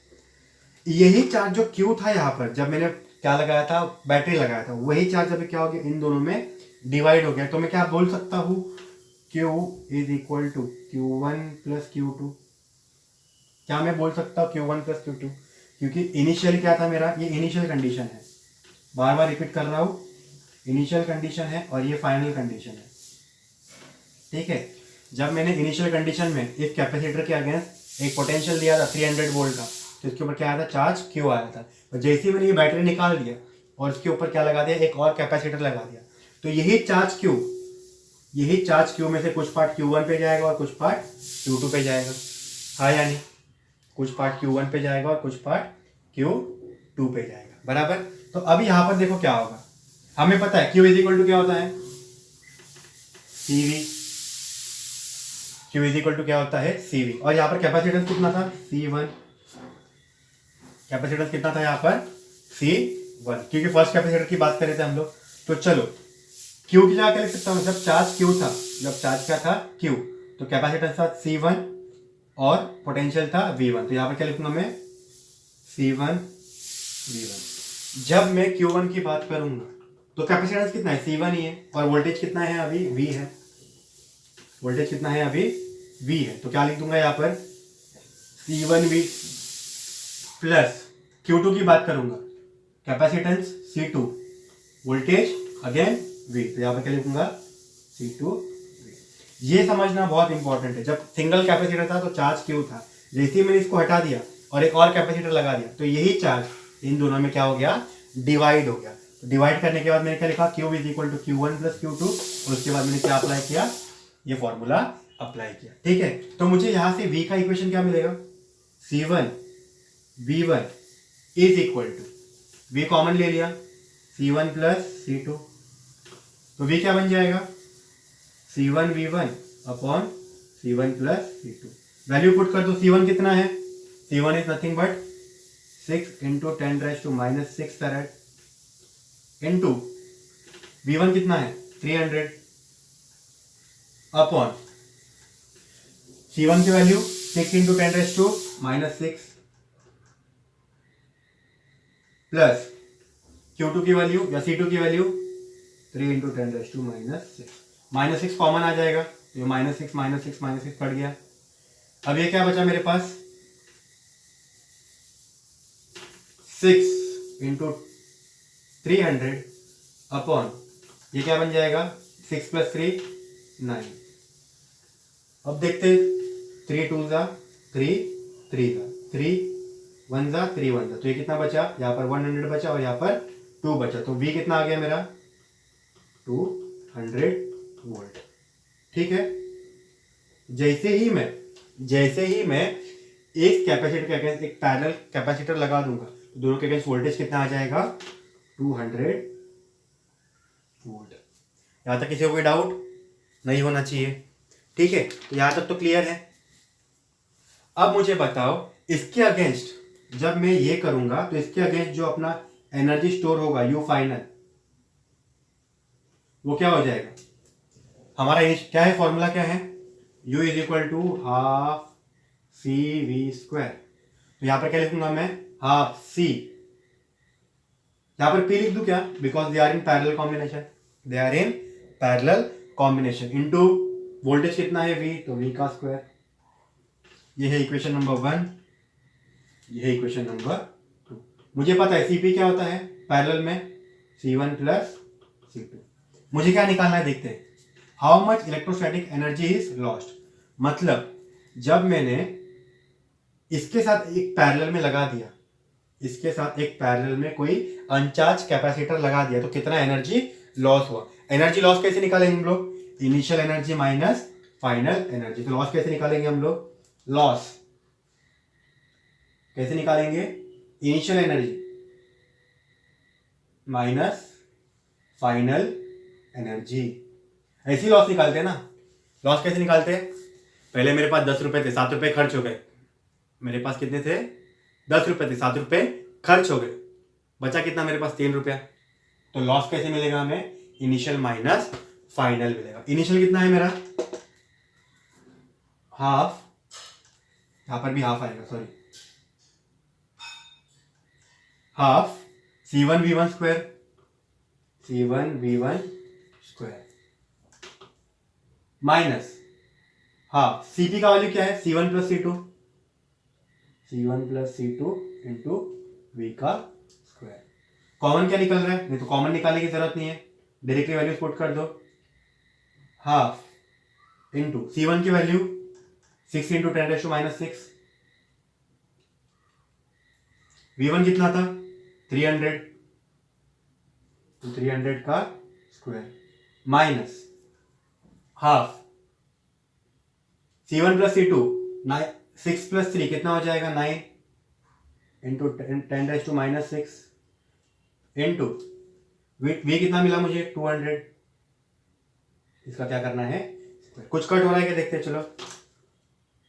यही चार्ज जो Q था यहाँ पर, जब मैंने क्या लगाया था, बैटरी लगाया था, वही चार्ज अभी क्या हो गया, इन दोनों में डिवाइड हो गया। तो मैं क्या बोल सकता हूँ, Q is equal to Q1 plus Q2। क्या मैं बोल सकता हूँ Q1 प्लस Q2, क्योंकि इनिशियल क्या था मेरा, ये इनिशियल कंडीशन है, बार बार रिपीट कर रहा हूँ, इनिशियल कंडीशन है और ये फाइनल कंडीशन है। ठीक है, जब मैंने इनिशियल कंडीशन में इस कैपेसिटर के अगेंस्ट एक पोटेंशियल दिया था 300 वोल्ट का, तो इसके ऊपर क्या आया था, चार्ज Q आया था। और जैसे ही मैंने ये बैटरी निकाल दिया और इसके ऊपर क्या लगा दिया, एक और कैपेसिटर लगा दिया, तो यही चार्ज Q में से कुछ पार्ट Q1 पे जाएगा और कुछ पार्ट Q2 पे जाएगा, हाँ या नहीं। कुछ पार्ट Q1 पे जाएगा और कुछ पार्ट Q2 पे जाएगा, बराबर। तो अब यहाँ पर देखो क्या होगा, हमें पता है Q इज इक्वल टू क्या होता है, CV। Q is equal to क्या होता है, CV। और यहाँ पर कैपेसिटेंस कितना था, C1। कैपेसिटेंस कितना था यहाँ पर, C1, क्योंकि फर्स्ट कैपेसिटर की बात कर रहे थे हम लोग। तो चलो Q की जगह क्या लिख सकता हूँ, जब चार्ज Q था, जब चार्ज क्या था, Q, तो कैपेसिटेंस था C1 और पोटेंशियल था V1। तो यहाँ पर क्या लिखूंगा मैं, C1 V1। जब मैं Q1 की बात करूंगा तो कैपेसिटेंस कितना है, C1 ही है, और वोल्टेज कितना है अभी, V है। वोल्टेज कितना है अभी, V है। तो क्या लिख दूंगा यहाँ पर, C1V प्लस Q2 की बात करूंगा, capacitance C2, voltage again V। तो यहाँ पर क्या लिखूंगा, C2V। ये समझना बहुत इंपॉर्टेंट है। जब सिंगल कैपेसिटर था तो चार्ज Q था, जैसे ही मैंने इसको हटा दिया और एक और कैपेसिटर लगा दिया तो यही चार्ज इन दोनों में क्या हो गया, डिवाइड हो गया। तो डिवाइड करने के बाद मैंने क्या लिखा, Q is equal to Q1 plus Q2, और उसके बाद मैंने क्या अप्लाई किया, ये फॉर्मूला अप्लाई किया। ठीक है, तो मुझे यहां से V का इक्वेशन क्या मिलेगा, C1 V1 is equal to, V common ले लिया, C1 प्लस C2, तो V क्या बन जाएगा, C1 V1 upon C1 plus C2। Value put कर दो, C1 कितना है, C1 is nothing but 6 into 10⁻⁻6 farad into V1 कितना है 300 अपॉन C1 की वैल्यू 6 इंटू 10⁻⁻6 प्लस Q2 की वैल्यू या C2 की वैल्यू 3 इंटू 10⁻⁻6। -6 कॉमन आ जाएगा, ये -6 कट गया। अब ये क्या बचा मेरे पास, 6 इंटू 300 अपॉन ये क्या बन जाएगा, 6 प्लस 3 9। अब देखते 3 2 जा 3 3 जा 3 1 जा 3 1 जा, तो ये कितना बचा, यहाँ पर 100 बचा और यहाँ पर 2 बचा। तो V कितना आ गया मेरा 200 वोल्ट। ठीक है, जैसे ही मैं एक कैपेसिटर के अगेंस्ट एक पैरेलल कैपेसिटर लगा दूंगा तो दोनों के अगेंस्ट वोल्टेज कितना आ जाएगा, 200 वोल्ट। यहां तक किसी को कोई डाउट नहीं होना चाहिए। ठीक है, तो यहां तक तो क्लियर है। अब मुझे बताओ, इसके अगेंस्ट जब मैं ये करूंगा तो इसके अगेंस्ट जो अपना एनर्जी स्टोर होगा U फाइनल, वो क्या हो जाएगा, हमारा क्या है, फॉर्मूला क्या है, U is equal to half CV²। तो यहां पर क्या लिखूंगा मैं, हाफ C, यहां पर P लिख दूं क्या, because they are in parallel combination, they are in parallel combination, into voltage कितना है V, तो V का स्क्वायर। ये है इक्वेशन नंबर 1, ये है इक्वेशन नंबर 2। मुझे पता है CP क्या होता है पैरेलल में, C1 प्लस C2। मुझे क्या निकालना है, देखते हैं, how much electrostatic energy is lost. मतलब जब मैंने इसके साथ एक पैरेलल में लगा दिया, इसके साथ एक पैरेलल में कोई अनचार्ज कैपेसिटर लगा दिया तो कितना एनर्जी लॉस हुआ। एनर्जी लॉस कैसे निकालेंगे हम लोग, initial energy minus final energy. तो लॉस कैसे निकालेंगे हम लोग, लॉस कैसे निकालेंगे? Initial energy minus final energy, ऐसी लॉस निकालते हैं ना। लॉस कैसे निकालते हैं? पहले मेरे पास 10 रुपए थे, 7 रुपए खर्च हो गए। मेरे पास कितने थे? 10 रुपए थे, 7 रुपए खर्च हो गए, बचा कितना मेरे पास? 3 रुपया। तो लॉस कैसे मिलेगा हमें? इनिशियल माइनस फाइनल मिलेगा। इनिशियल कितना है मेरा? हाफ, यहां पर भी हाफ आएगा, sorry, half C1V1 square, C1V1 square minus half Cp का वैल्यू क्या है? C1 plus C2, C1 plus C2 into V का स्क्वायर। कॉमन क्या निकल रहा है? नहीं तो कॉमन निकालने की जरूरत नहीं है, डायरेक्टली वैल्यू पुट कर दो। हाफ इंटू C1 की वैल्यू 6 इंटू 10⁻⁻⁶, V1 कितना था? 300, तो 300 का square minus half C1 plus C2, 6 plus 3 कितना हो जाएगा? 9 इंटू 10⁻⁻⁶ इंटू V कितना मिला मुझे? 200। इसका क्या करना है? कुछ कट हो रहा है क्या देखते हैं, चलो।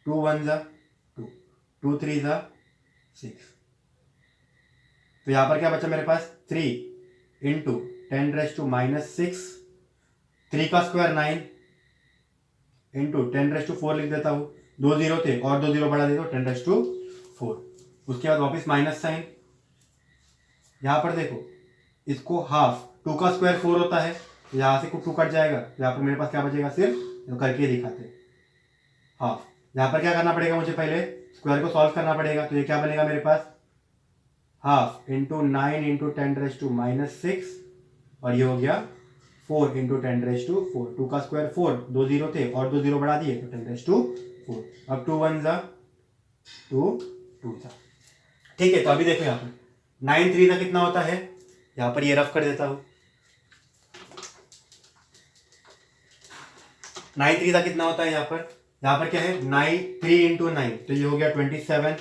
2 1 जा 2, 2 3 जा 6, तो यहां पर क्या बचा मेरे पास? 3 इंटू 10⁻⁻⁶, 3 का स्क्वायर 9 इंटू 10⁻⁴ लिख देता हूं, 2 0 थे और 2 0 बढ़ा देता हूं 10⁻⁴। उसके बाद वापस माइनस साइन। यहां पर देखो, इसको हाफ, 2 का स्क्वायर 4 होता है, यहां से 2 कट जाएगा, यहां पर मेरे पास क्या बचेगा? सिर्फ तो करके दिखाते हाफ। यहां पर क्या करना पड़ेगा मुझे? पहले स्क्वायर को सॉल्व करना पड़ेगा, तो ये क्या बनेगा मेरे पास? हाफ इंटू 9 इंटू 10⁻⁻⁶, और ये हो गया 4 इंटू 10⁻⁴। 2 का स्क्वायर 4, 2 0 थे और 2 0 बढ़ा दिए तो 10⁻⁴। अब 2 1 जा 2 2 जा, ठीक है। तो अभी देखो यहाँ पर 9 3 का कितना होता है? यहां पर ये रफ कर देता हूं, 9 3 का कितना होता है? यहां पर क्या है? 9 3 इंटू 9, तो ये हो गया 27।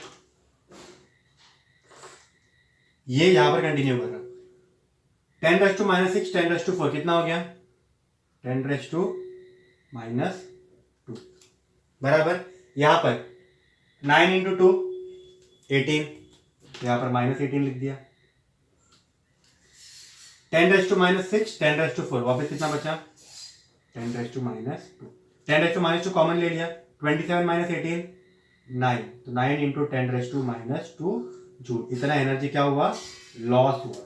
ये यहां पर कंटिन्यू कर रहा हूं, 10⁻⁻⁶, 10⁻⁴ कितना हो गया? 10⁻⁻² बराबर। यहां पर 9 इंटू 2 18, यहां पर -18 लिख दिया। 10⁻⁻⁶, 10⁻⁴, वापस कितना बचा? 10⁻⁻²। 10⁻⁻² कॉमन ले लिया, 27 - 18 9, तो 9 इंटू 10⁻⁻² जूल। इतना एनर्जी क्या हुआ? लॉस हुआ।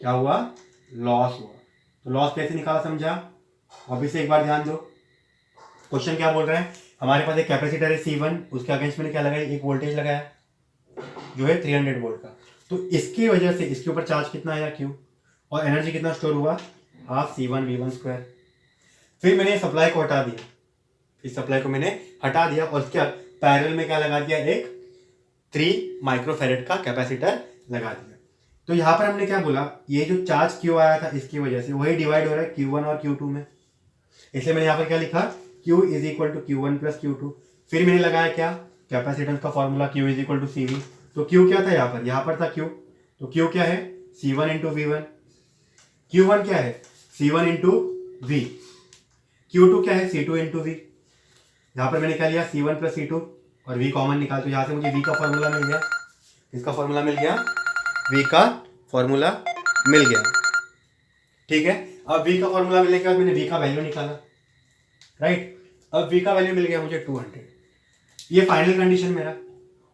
क्या हुआ? लॉस हुआ। तो लॉस कैसे निकाला समझा? वापिस से एक बार ध्यान दो, क्वेश्चन क्या बोल रहा है? हमारे पास एक कैपेसिटर है C1, उसके अगेंस्ट मैंने क्या लगाया? एक वोल्टेज लगाया जो है 300 वोल्ट का। तो इसकी वजह से इसके ऊपर चार्ज कितना आया? Q, और एनर्जी कितना स्टोर हुआ? Half C1V1 square. फिर मैंने सप्लाई को हटा दिया, इस सप्लाई को मैंने हटा दिया और क्या पैरेलल में क्या लगा दिया? एक 3 माइक्रोफेरेड का कैपेसिटर लगा दिया। तो यहां पर हमने क्या बोला? ये जो चार्ज Q आया था इसकी वजह से वही डिवाइड हो रहा है Q1 और Q2 में, इसलिए मैंने यहां पर क्या लिखा? Q is equal to Q1 plus Q2। फिर मैंने लगाया क्या? कैपेसिटेंस का formula Q is equal to CV। तो Q क्या था? यहां पर था Q, तो Q क्या है? C1 into V1। Q1 क्या है? C1 into V। Q2 क्या है? C2 into V। यहां पर मैंने क्या लिया? C1 प्लस C2 और V कॉमन निकाल, तो यहां से मुझे V का फॉर्मूला मिल गया। इसका फॉर्मूला मिल गया, V का फॉर्मूला मिल गया, ठीक है। अब V का फॉर्मूला मिलने के बाद मैंने V का वैल्यू निकाला, राइट। अब V का वैल्यू मिल गया मुझे 200। ये फाइनल कंडीशन मेरा।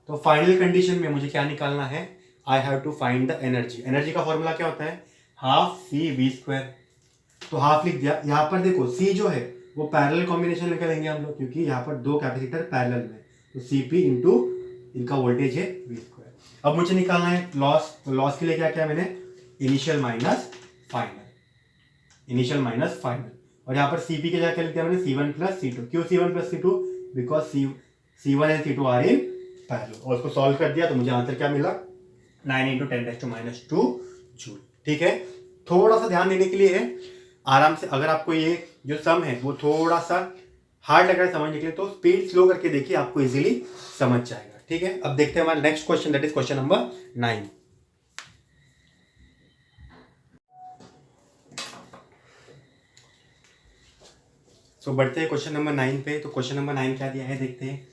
तो फाइनल कंडीशन में मुझे क्या निकालना है? I have to find the energy. Energy का फॉर्मूला क्या होता है? Half CV square. तो हाफ लिख दिया। यहां पर देखो C जो है वो पैरेलल कॉम्बिनेशन लेकर लेंगे हम लोग, क्योंकि यहाँ पर 2 कैपेसिटर पैरेलल में, तो CP इंटू इनका वोल्टेज है V स्क्वायर। अब मुझे निकालना है लॉस। तो लॉस के लिए क्या किया मैंने? Initial minus final, initial minus final. और यहाँ पर CP के जगह क्या लिख दिया मैंने? C1 plus C2। क्यों C1 plus C2? Because C1 and C2 are in parallel. और उसको सॉल्व कर दिया तो मुझे आंसर क्या मिला? 9 इंटू 10⁻⁻² जूल, ठीक है। थोड़ा सा ध्यान देने के लिए है, आराम से। अगर आपको ये जो सम है वो थोड़ा सा हार्ड लग रहा है समझने के लिए, तो स्पीड स्लो करके देखिए, आपको इजीली समझ जाएगा, ठीक है, अब देखते हैं हमारा next question, that is question number 9। सो बढ़ते हैं क्वेश्चन नंबर 9 पे। तो क्वेश्चन नंबर 9 क्या दिया है देखते हैं।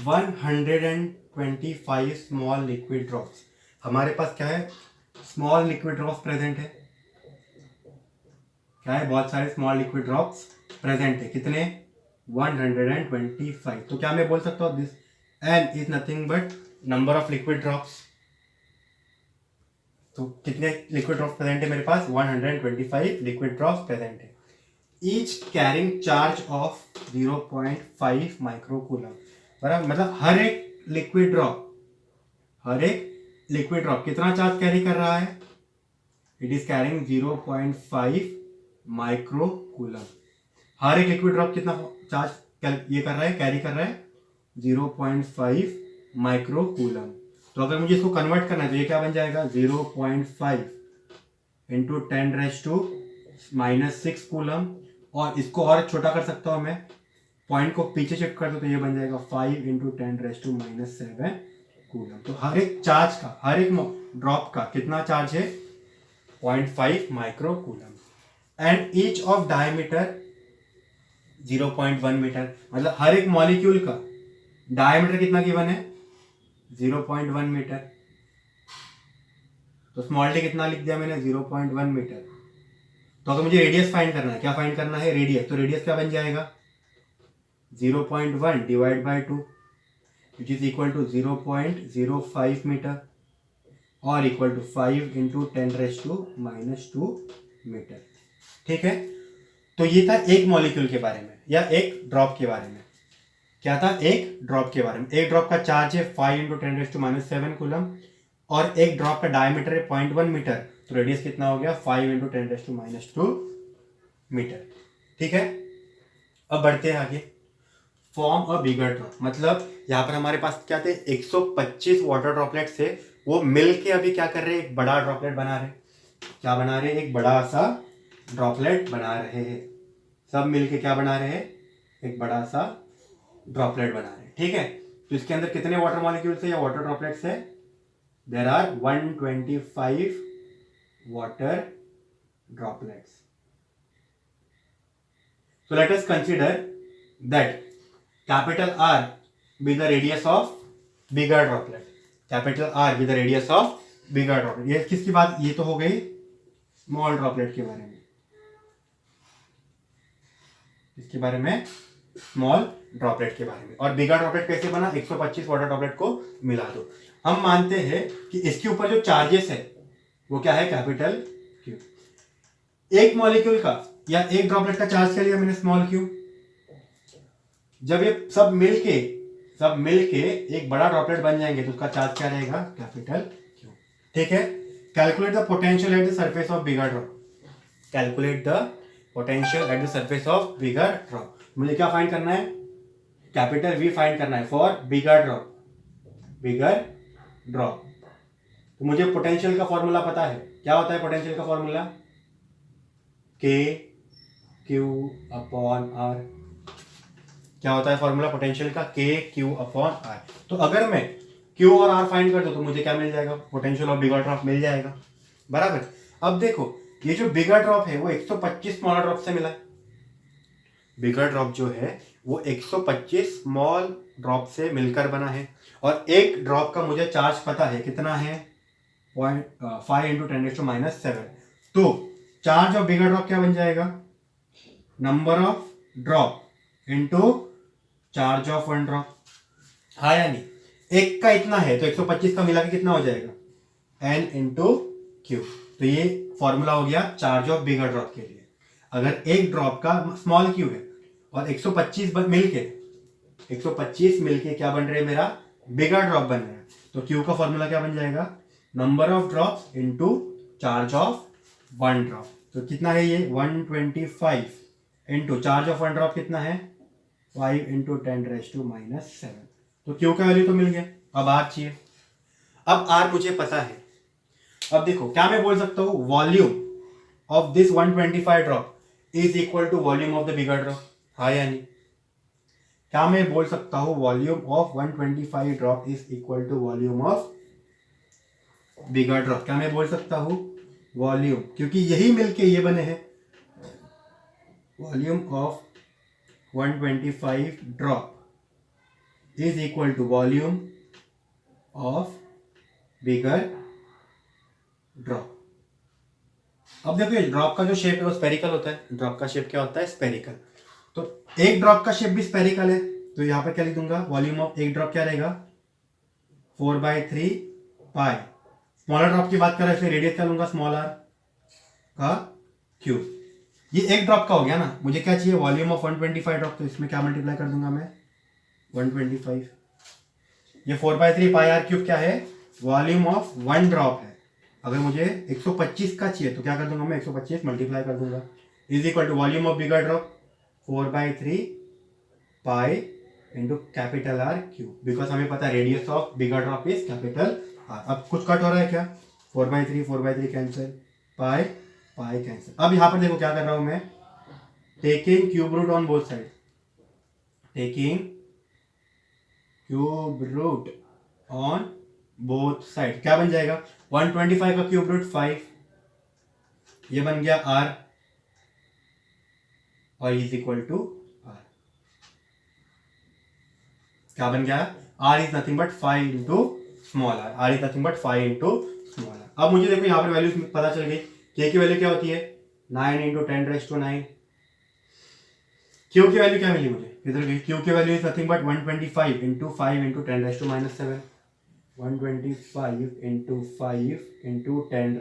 125 स्मॉल लिक्विड ड्रॉप्स, हमारे पास क्या है, स्मॉल लिक्विड ड्रॉप्स प्रेजेंट है। क्या है, बहुत सारे स्मॉल लिक्विड ड्रॉप्स प्रेजेंट है। कितने, 125। तो क्या मैं बोल सकता हूँ, this n is nothing but number of liquid drops. तो कितने लिक्विड ड्रॉप्स प्रेजेंट है मेरे पास, 125 लिक्विड ड्रॉप्स प्रेजेंट है। Each carrying charge of 0.5 microcoulomb, बराबर, मतलब हर एक लिक्विड ड्रॉप कितना चार्ज कैरी कर रहा है, इट इज कैरिंग 0.5 माइक्रोकूलम। हर एक लिक्विड ड्रॉप कितना चार्ज ये कर रहा है, कैरी कर रहा है, 0.5 माइक्रोकूलम। तो अगर मुझे इसको कन्वर्ट करना है तो ये क्या बन जाएगा, 0.5 इंटू 10⁻⁻6 कूलम। और इसको और छोटा कर सकता हूं मैं, पॉइंट को पीछे शिफ्ट कर दो तो ये बन जाएगा 5 इंटू 10⁻⁷ कूलम। तो हर एक चार्ज का, हर एक ड्रॉप का कितना चार्ज है, 0.5 microcoulomb. And each of diameter 0.1 meter, मतलब हर एक मॉलिक्यूल का डायमीटर कितना गिवन है, 0.1 मीटर। तो स्मॉल डी कितना लिख दिया मैंने, 0.1 मीटर। तो अगर मुझे रेडियस फाइंड करना है, क्या फाइंड करना है, रेडियस, तो रेडियस क्या बन जाएगा, 0.1 divide by 2 which is equal to 0.05 meter और इक्वल टू 5 इंटू 10⁻⁻² मीटर। ठीक है, तो ये था एक मॉलिक्यूल के बारे में या एक ड्रॉप के बारे में। क्या था, एक ड्रॉप के बारे में। एक ड्रॉप का चार्ज है 5 इंटू 10⁻⁷ कूलम और एक ड्रॉप का डायमीटर है 0.1 मीटर। तो रेडियस कितना हो गया, 5 इंटू 10⁻² मीटर। ठीक है, अब बढ़ते हैं आगे। फॉर्म अ बिगर ड्रॉप, मतलब यहाँ पर हमारे पास क्या थे, 125 वाटर ड्रॉपलेट से वो मिल के अभी क्या कर रहे हैं, एक बड़ा ड्रॉपलेट बना रहे हैं। क्या बना रहे हैं, एक बड़ा सा ड्रॉपलेट बना रहे हैं। सब मिलके क्या बना रहे हैं, एक बड़ा सा ड्रॉपलेट बना रहे हैं। ठीक है, तो इसके अंदर कितने वाटर मॉलिक्यूल्स है या वाटर ड्रॉपलेट्स है, there are 125 water droplets. So let us consider that capital R be the radius of bigger droplet. Capital R be the radius of bigger droplet. ये किसकी बात, ये तो हो गई स्मॉल ड्रॉपलेट के बारे में। इसके बारे में, स्मॉल ड्रॉपलेट के बारे में। और बिगर ड्रॉपलेट कैसे बना, 125 वाटर ड्रॉपलेट को मिला दो। हम मानते हैं कि इसके ऊपर जो चार्जेस है वो क्या है, कैपिटल Q। एक मॉलिक्यूल का या एक ड्रॉपलेट का चार्ज क्या लिया मैंने, स्मॉल q। जब ये सब मिलके एक बड़ा ड्रॉपलेट बन जाएंगे तो उसका चार्ज क्या रहेगा, कैपिटल Q। ठीक है, calculate the potential at the surface of bigger drop. Calculate the potential at the surface of bigger drop. मुझे क्या फाइंड करना है, कैपिटल V फाइंड करना है फॉर बिगर ड्रॉप। तो मुझे पोटेंशियल का फॉर्मूला पता है। क्या होता है पोटेंशियल का फॉर्मूला, K/Q/R। क्या होता है फॉर्मूला पोटेंशियल का, K/Q/R। तो अगर मैं Q और R फाइंड कर दूं तो मुझे क्या मिल जाएगा, पोटेंशियल ऑफ बिगर ड्रॉप मिल जाएगा, बराबर। अब देखो, ये जो बिगर ड्रॉप है वो 125 स्मॉल ड्रॉप से मिला। बिगर ड्रॉप जो है वो 125 स्मॉल ड्रॉप से मिलकर बना है। और एक ड्रॉप का मुझे चार्ज पता है, कितना है, 5 इंटू 10⁻⁷। तो चार्ज ऑफ बिगर ड्रॉप क्या बन जाएगा, number of drop into charge of one drop. हाँ या नहीं, एक का इतना है तो 125 का मिला के कितना हो जाएगा, n इंटू क्यू। तो ये फॉर्मूला हो गया चार्ज ऑफ बिगर ड्रॉप के लिए। अगर एक ड्रॉप का स्मॉल क्यू है और 125 मिलके क्या बन रहे हैं, मेरा बिगर ड्रॉप बन रहा है, तो क्यू का फॉर्मूला क्या बन जाएगा, number of drops into charge of one drop. तो कितना है ये, 125 into charge of one drop कितना है, 5 इंटू 10⁻⁷। तो क्यू का वैल्यू तो मिल गया। अब आर चाहिए। अब आर मुझे पता है। अब देखो, क्या मैं बोल सकता हूं, volume of this 125 drop is equal to volume of the bigger drop. हाँ या नहीं, क्या मैं बोल सकता हूँ volume of 125 drop is equal to volume of bigger drop? क्या मैं बोल सकता हूँ वॉल्यूम, क्योंकि यही मिलके ये बने हैं, volume of 125 drop is equal to volume of bigger drop. अब देखो ये ड्रॉप का जो शेप है वो स्पेरिकल होता है। ड्रॉप का शेप क्या होता है? स्पेरिकल। तो एक ड्रॉप का शेप भी स्पेरिकल है, तो यहां पर क्या लिख दूंगा? वॉल्यूम ऑफ एक ड्रॉप क्या रहेगा? 4/3 पाई। स्मॉलर ड्रॉप की बात कर रहे हैं इसलिए रेडियस क्या लूंगा? स्मॉल आर का क्यूब। ये एक ड्रॉप का हो गया ना। मुझे क्या चाहिए? Volume of 125 drop. तो इसमें क्या मल्टीप्लाई कर दूंगा मैं? 125। ये 4/3 पाई आर क्यूब क्या है? वॉल्यूम ऑफ वन ड्रॉप है। अगर मुझे 125 का चाहिए तो क्या कर दूंगा मैं? 125 मल्टीप्लाई कर दूंगा, is equal to volume of bigger drop 4/3 pi into capital R cube. Because हमें पता है radius of bigger drop is capital R. अब कुछ कट हो रहा है क्या? 4/3 कैंसिल, पाई पाई कैंसिल। अब यहां पर देखो क्या कर रहा हूं मैं? Taking cube root on both side, taking cube root on both side. क्या बन जाएगा? 125 का क्यूब रूट 5, ये बन गया r, और इज इक्वल टू r। क्या बन गया? r is nothing but 5 into small r। r is nothing but 5 into small r। अब मुझे देखो यहां पर वैल्यूज पता चल गई। k की वैल्यू क्या होती है? 9 इंटू 10⁻⁹। q की वैल्यू क्या मिली मुझे? किधर गई? q की value is nothing but 125 into 5 into 10⁻⁷। 125 into 5 into 10⁻⁷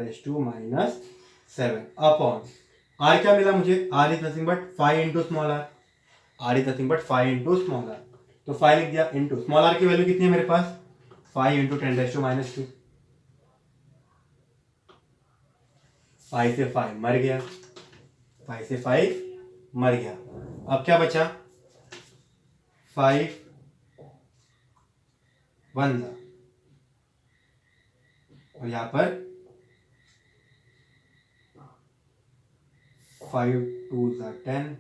upon r क्या मिला मुझे? r is nothing but 5 into small r। r is nothing but 5 into small r। तो 5 लिख दिया इंटू स्मॉल r की वैल्यू कितनी है मेरे पास? 5 इंटू 10⁻⁻²। 5 से 5 मर गया, 5 से 5 मर गया। अब क्या बचा? 5 1 और यहां पर 5 2 10,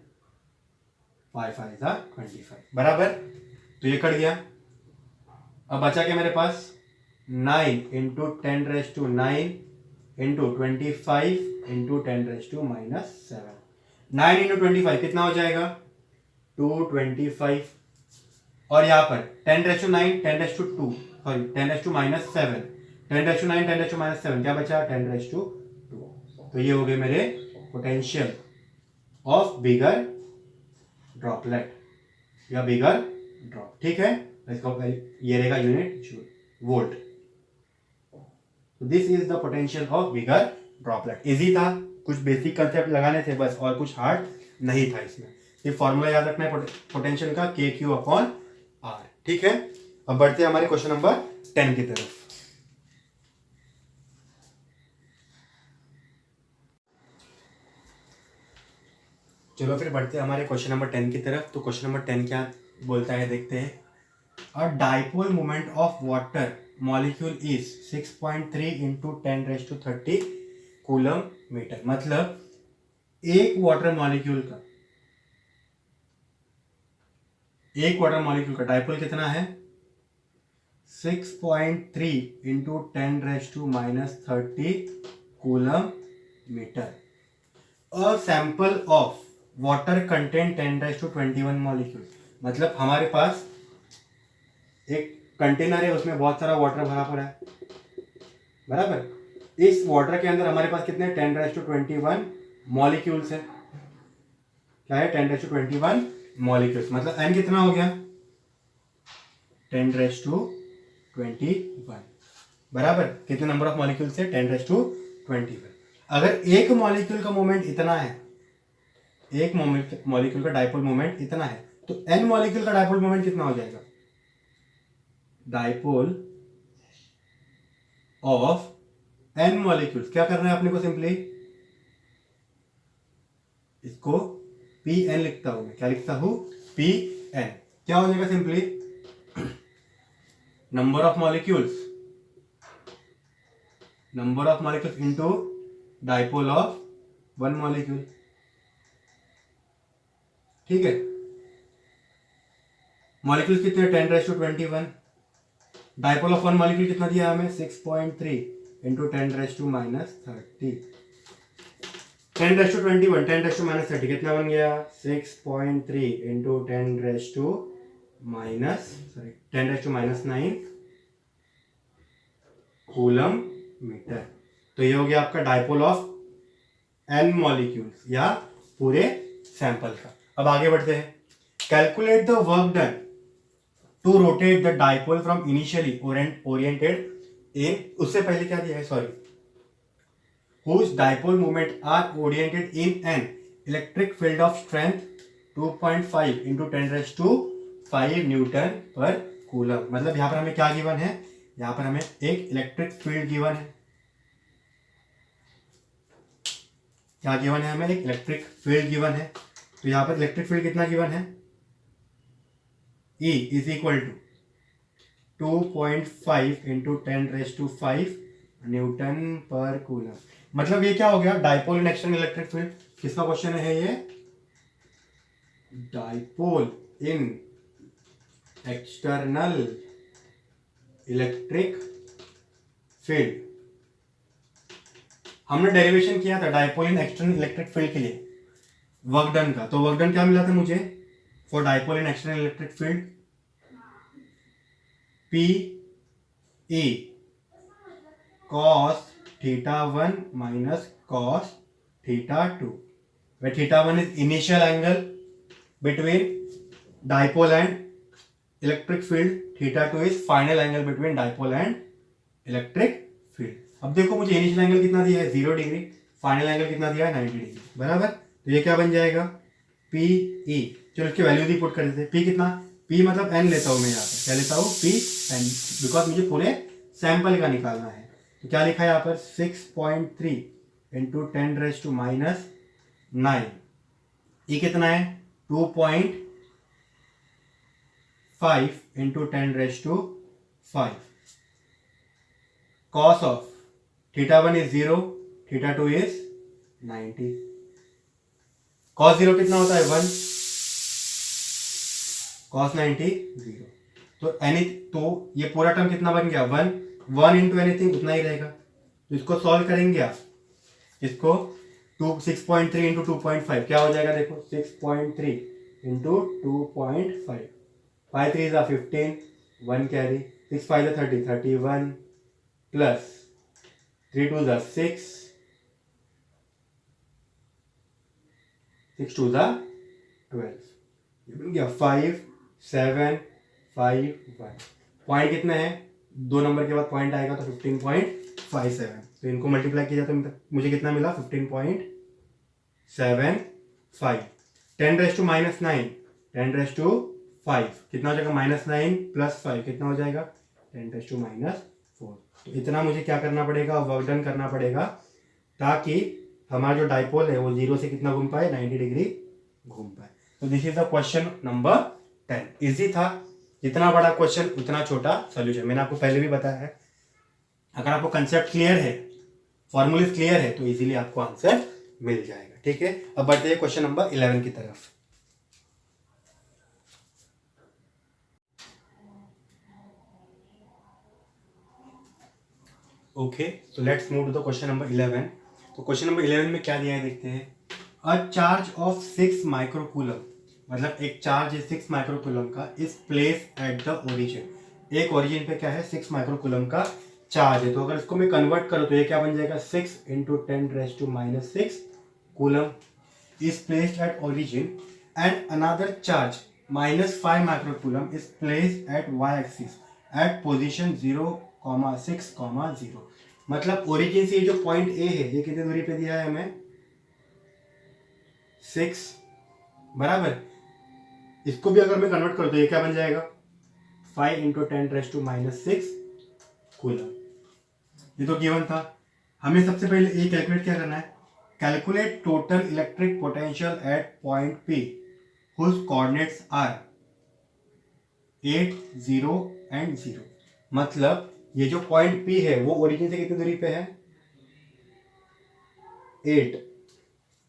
5 5 25 बराबर। तो ये कट गया। अब बचा क्या मेरे पास? 9 इंटू 10⁻⁹ इंटू 25 इंटू 10⁻⁻⁷। 9 इंटू 25 कितना हो जाएगा? 225। और यहां पर 10⁻⁹ 10⁻², सॉरी 10⁻⁻⁷, 10⁻⁹ 10⁻⁷, क्या बचा? 10⁻²। तो ये हो गए मेरे पोटेंशियल ऑफ बिगर ड्रॉपलेट या बिगर ड्रॉप। ठीक है, इसका ये रहेगा unit volt. This is the potential of bigger droplet. Easy था, कुछ बेसिक कंसेप्ट लगाने थे बस, और कुछ हार्ड नहीं था इसमें। ये फॉर्मूला याद रखना है पोटेंशियल का, KQ/R। ठीक है, अब बढ़ते हैं हमारे क्वेश्चन नंबर 10 की तरफ। चलो फिर बढ़ते हैं हमारे क्वेश्चन नंबर 10 की तरफ। तो क्वेश्चन नंबर 10 क्या बोलता है देखते हैं। A dipole moment of water molecule is 6.3 into 10⁻30 coulomb meter. मतलब एक वाटर मॉलिक्यूल का डाइपोल कितना है? 6.3 into 10⁻30 coulomb meter. A sample of water content 10⁻21 molecule. मतलब हमारे पास एक कंटेनर है, उसमें बहुत सारा वाटर भरा पड़ा है, बराबर। इस वाटर के अंदर हमारे पास कितने 10⁻21 मॉलिक्यूल्स है। क्या है? 10⁻21 मॉलिक्यूल्स। मतलब n कितना हो गया? 10⁻21 बराबर। कितने नंबर ऑफ मॉलिक्यूल्स है? 10⁻21। अगर एक मॉलिक्यूल का मोमेंट इतना है, एक मॉलिक्यूल का डाइपोल मोमेंट इतना है, तो n मॉलिक्यूल का डाइपोल मोमेंट कितना हो जाएगा? Dipole of n molecules. क्या करना है अपने को? सिंपली इसको Pn लिखता हूं मैं। क्या लिखता हूं? Pn। क्या हो जाएगा? Simply number of molecules into dipole of one molecule. ठीक है, मॉलिक्यूल्स कितने, 10⁻21। डायपोल ऑफ वन मॉलिक्यूल कितना दिया हमें, 6.3 इंटू 10⁻30। 10⁻21 10⁻30 कितना बन गया, 6.3 इंटू 10⁻9 कूलम मीटर। तो ये हो गया आपका डायपोल ऑफ n मॉलिक्यूल्स या पूरे सैंपल का। अब आगे बढ़ते हैं। Calculate the work done to rotate the dipole from initially oriented in, उससे पहले क्या दिया है, sorry, whose dipole moment are oriented in an electric field of strength 2.5 into 10⁻5 newton per coulomb. मतलब यहां पर हमें क्या गिवन है, यहां पर हमें एक इलेक्ट्रिक फील्ड गिवन है। क्या गिवन है, हमें एक इलेक्ट्रिक फील्ड गिवन है। तो यहां पर इलेक्ट्रिक फील्ड कितना गिवन है, E is equal to 2.5 into 10⁻5 newton per coulomb. मतलब ये क्या हो गया, dipole in external electric field. किसका क्वेश्चन है ये, dipole in external electric field. हमने डेरिवेशन किया था dipole in external electric field के लिए वर्क डन का। तो वर्क डन क्या मिला था मुझे for dipole in external electric field, P E cos θ1 minus cos θ2, where θ1 is initial angle between dipole and electric field, θ2 is final angle between dipole and electric field। अब देखो मुझे initial angle कितना दिया है 0 डिग्री, फाइनल एंगल कितना दिया है 90 degree, बराबर। तो ये क्या बन जाएगा, पी ई। चलो इसकी वैल्यू भी पुट कर देते हैं। पी कितना, पी मतलब एन लेता हूं मैं यहाँ पर, क्या लेता हूँ, पी एन, बिकॉज मुझे पूरे सैंपल का निकालना है। तो क्या लिखा है यहाँ पर, 6.3 इंटू 10⁻⁹। ये कितना है, 2.5 into 10⁵। Cos of θ1 is 0, θ2 is 90। Cos 0 कितना होता है, 1, कॉस 90 0। तो ये पूरा टर्म कितना बन गया, 1 इंटू एनीथिंग उतना ही रहेगा। तो इसको सॉल्व करेंगे आप, इसको 6.3 इंटू 2.5 क्या हो जाएगा, देखो 6.3 into 2.5, 5 3 is 15, 1 carry, 6 5 is 30, 31 plus 3 2 is 6, 6 2 is 12, ये बन गया 5 7 5 1। पॉइंट कितने हैं, 2 नंबर के बाद पॉइंट आएगा तो 15.57। तो इनको मल्टीप्लाई किया तो मुझे कितना मिला, 15.75। 10⁻⁹ 10⁵5 कितना हो जाएगा, -9 प्लस 5 कितना हो जाएगा, 10⁻⁴। तो इतना मुझे क्या करना पड़ेगा, वर्क डन करना पड़ेगा, ताकि हमारा जो डायपोल है वो 0 से कितना घूम पाए, 90 डिग्री घूम पाए। तो this is the question number 10। Easy था, जितना बड़ा क्वेश्चन उतना छोटा सॉल्यूशन। मैंने आपको पहले भी बताया है, अगर आपको कंसेप्ट क्लियर है, फॉर्मूले क्लियर है, तो इजीली आपको आंसर मिल जाएगा। ठीक है, अब बढ़ते हैं क्वेश्चन नंबर 11 की तरफ। Okay, so let's move to the question number 11। तो क्वेश्चन नंबर 11 में क्या दिया है देखते हैं। अ चार्ज ऑफ 6 माइक्रोकूलम, मतलब एक चार्ज है 6 माइक्रोकूलम का, is place at the origin. एक ओरिजिन पे क्या है, 6 माइक्रोकूलम का चार्ज है। तो अगर इसको मैं कन्वर्ट करूँ तो ये क्या बन जाएगा, 6 into 10⁻⁻6 coulomb is placed at origin and another charge -5 microcoulomb is placed at Y axis at position 0,6,0। मतलब ओरिजिन से जो पॉइंट ए है ये कितनी दूरी पे दिया है हमें, 6, बराबर। इसको भी अगर मैं कन्वर्ट करूं तो ये क्या बन जाएगा, 5 इंटू 10⁻⁻6 कूलम। ये तो गिवन था। हमें सबसे पहले ये कैलकुलेट क्या करना है, calculate total electric potential at point P whose coordinates are 8 0 and 0। मतलब ये जो पॉइंट P है वो ओरिजिन से कितनी दूरी पे है, 8।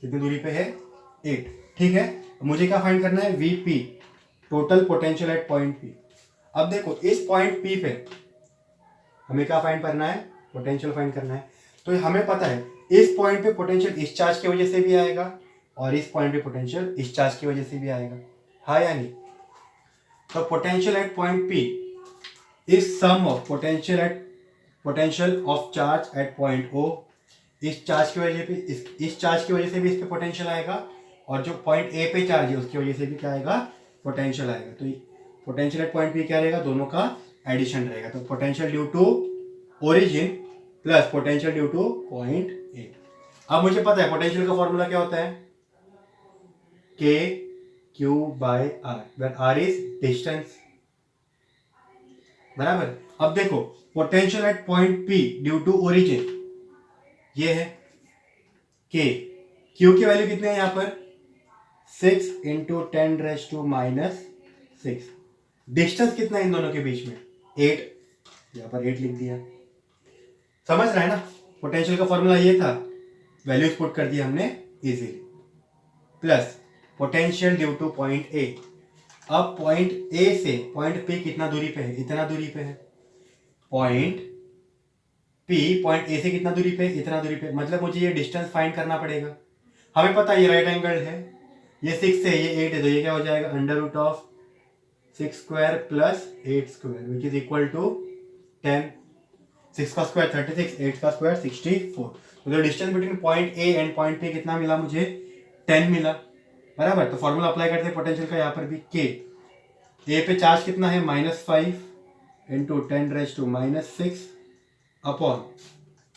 कितनी दूरी पे है, 8। ठीक है, मुझे क्या फाइंड करना है, VP total potential at point P. अब देखो इस पॉइंट पी पे हमें क्या फाइंड करना है, पोटेंशियल फाइंड करना है। तो हमें पता है इस पॉइंट पे पोटेंशियल इस चार्ज की वजह से भी आएगा और इस पॉइंट पे पोटेंशियल इस चार्ज की वजह से भी आएगा, हाँ या नहीं। तो potential at point P is sum of potential of charge at point O. इस चार्ज की वजह पे इस चार्ज की वजह से भी इस पे पोटेंशियल आएगा और जो पॉइंट ए पे चार्ज है उसकी वजह से भी क्या आएगा, पोटेंशियल आएगा। तो पोटेंशियल एट पॉइंट पी क्या रहेगा, दोनों का एडिशन रहेगा। तो potential due to origin plus potential due to point A. अब मुझे पता है पोटेंशियल का फॉर्मूला क्या होता है, K Q by R, where R is distance, बराबर। अब देखो potential at point P due to origin ये है के, क्यू की वैल्यू कितने है यहाँ पर 6 इंटू 10⁻⁻⁶। डिस्टेंस कितना है इन दोनों के बीच में 8, यहाँ पर 8 लिख दिया। समझ रहा है ना, पोटेंशियल का फॉर्मूला ये था, वैल्यूज पुट कर दिया हमने easily, plus potential due to point A. अब पॉइंट ए से पॉइंट पी कितना दूरी पे है, इतना दूरी पे है। पॉइंट पी पॉइंट ए से कितना दूरी पे, इतना दूरी पे, मतलब मुझे ये डिस्टेंस फाइंड करना पड़ेगा। हमें पता है ये राइट एंगल है, ये 6 है ये 8 है, तो ये क्या हो जाएगा √6 square plus 8 square which is equal to 10। 6 का स्क्वायर 36, 8 का स्क्वायर 64। तो distance between point A and point P कितना मिला मुझे, 10 मिला, बराबर। तो फॉर्मूला अप्लाई करते हैं पोटेंशियल का, यहाँ पर भी के। ए पे चार्ज कितना है -5 इंटू 10⁻⁻⁶ अपॉन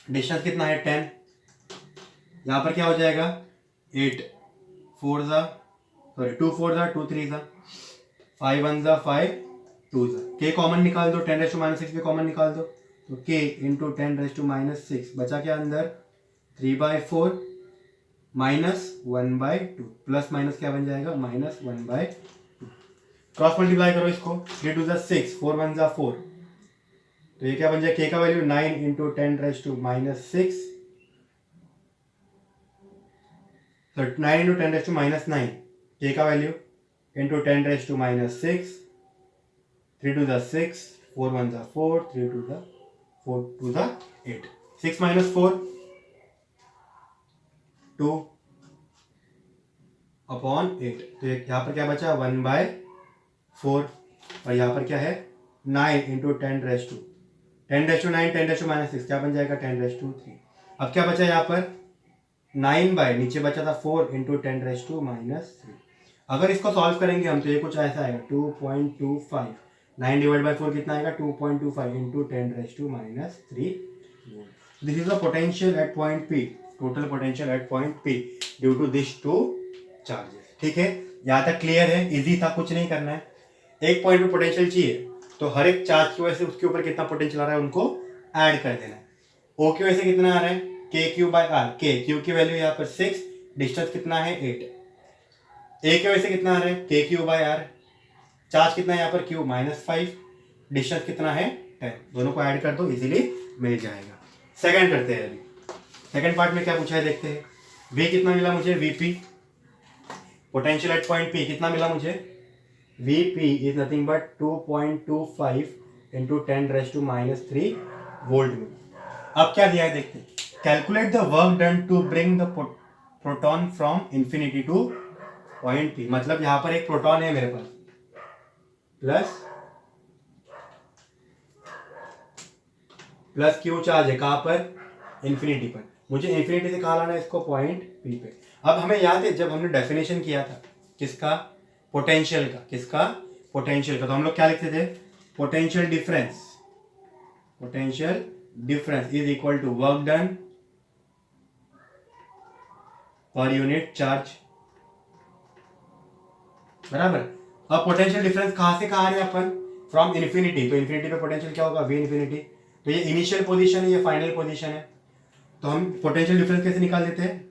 डिस्टेंस कितना है 10, यहाँ पर क्या हो जाएगा 8 4 2 4 2 3 5 1 5 2 के कॉमन निकाल दो, 10⁻⁻⁶ पे कॉमन निकाल दो, तो k इंटू 10⁻⁻⁶ बचा क्या अंदर 3/4 -1/2 प्लस माइनस क्या बन जाएगा -1/2। क्रॉस मल्टीप्लाई करो इसको, 3 2 6 4 1 4, तो ये क्या बन जाए, k का वैल्यू 9 इंटू 10⁻⁻⁶, तो 9 इंटू 10⁻⁹, k का वैल्यू इंटू 10⁻⁶, 3 2 6 4 1 4 3 2 8, 6 - 4 2 अपॉन 8, तो यहाँ पर क्या बचा 1/4 और यहाँ पर क्या है 9 इंटू 10⁻⁹, 10⁻⁹ 10⁻⁻⁶ क्या बन जाएगा 10⁻3। अब क्या बचा यहाँ पर 9 नीचे बचा था 4 इंटू 10⁻⁻3। अगर इसको सॉल्व करेंगे हम तो ये कुछ ऐसा आएगा 2.25, 9 डिवाइड बाई 4 कितना आएगा 2.25 into 10⁻⁻3 volt. This is the potential at point P, total potential at point P due to this two charges. ठीक है, यहाँ तक क्लियर है, इजी था, कुछ नहीं करना है। एक पॉइंट पे पोटेंशियल चाहिए तो हर एक चार्ज की वजह से उसके ऊपर कितना पोटेंशियल आ रहा है उनको ऐड कर देना है। ओ की वजह से कितना आ रहा है के क्यू बाय आर, के क्यू की वैल्यू यहाँ पर 6, डिस्टेंस कितना है 8। ए की वजह से कितना आ रहा है K Q by are, charge कितना है यहाँ पर क्यू -5, डिस्टेंस कितना है 10, दोनों को ऐड कर दो इजीली मिल जाएगा। सेकंड करते हैं, अभी सेकंड पार्ट में क्या पूछा है देखते हैं। वी कितना मिला मुझे, VP potential at point P कितना मिला मुझे, VP is nothing but 2.25 into 10⁻⁻³ volt में। अब क्या दिया है देखते हैं, calculate the work done to bring the proton from infinity to point P. मतलब यहाँ पर एक प्रोटॉन है मेरे पास प्लस क्यू चार्ज है, कहाँ पर इंफिनिटी पर, मुझे इंफिनिटी से कहाँ लाना है इसको पॉइंट पी पे। अब हमें याद है जब हमने डेफिनेशन किया था किसका, पोटेंशियल का, किसका पोटेंशियल का, तो हम लोग क्या लिखते थे potential difference is equal to work done per unit charge, बराबर। अब पोटेंशियल डिफरेंस कहां से कहां आ रहे हैं अपन, फ्रॉम इन्फिनिटी, तो इन्फिनिटी पे पोटेंशियल क्या होगा वी इन्फिनिटी, तो ये इनिशियल पोजीशन है ये फाइनल पोजीशन है, तो हम पोटेंशियल डिफरेंस कैसे निकाल देते हैं,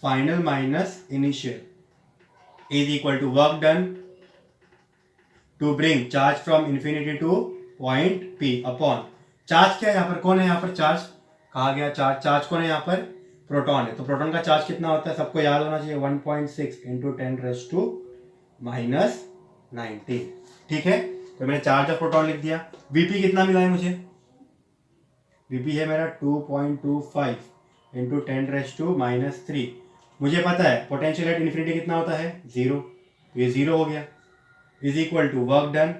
final minus initial is equal to work done to bring charge from infinity to point P upon charge क्या है यहाँ पर, कौन है यहाँ पर चार्ज, कहा गया चार्ज कौन है यहाँ पर, प्रोटॉन है। तो प्रोटॉन का चार्ज कितना होता है सबको याद होना चाहिए 1.6 इंटू 10⁻⁻⁻⁷ 19। ठीक है, तो मैंने चार्ज ऑफ प्रोटॉन लिख दिया। वीपी कितना मिला है मुझे? वीपी है मेरा 2.25 इंटू 10⁻⁻3। मुझे पता है पोटेंशियल एट इन्फिनिटी कितना होता है? 0। ये 0 हो गया, is equal to work done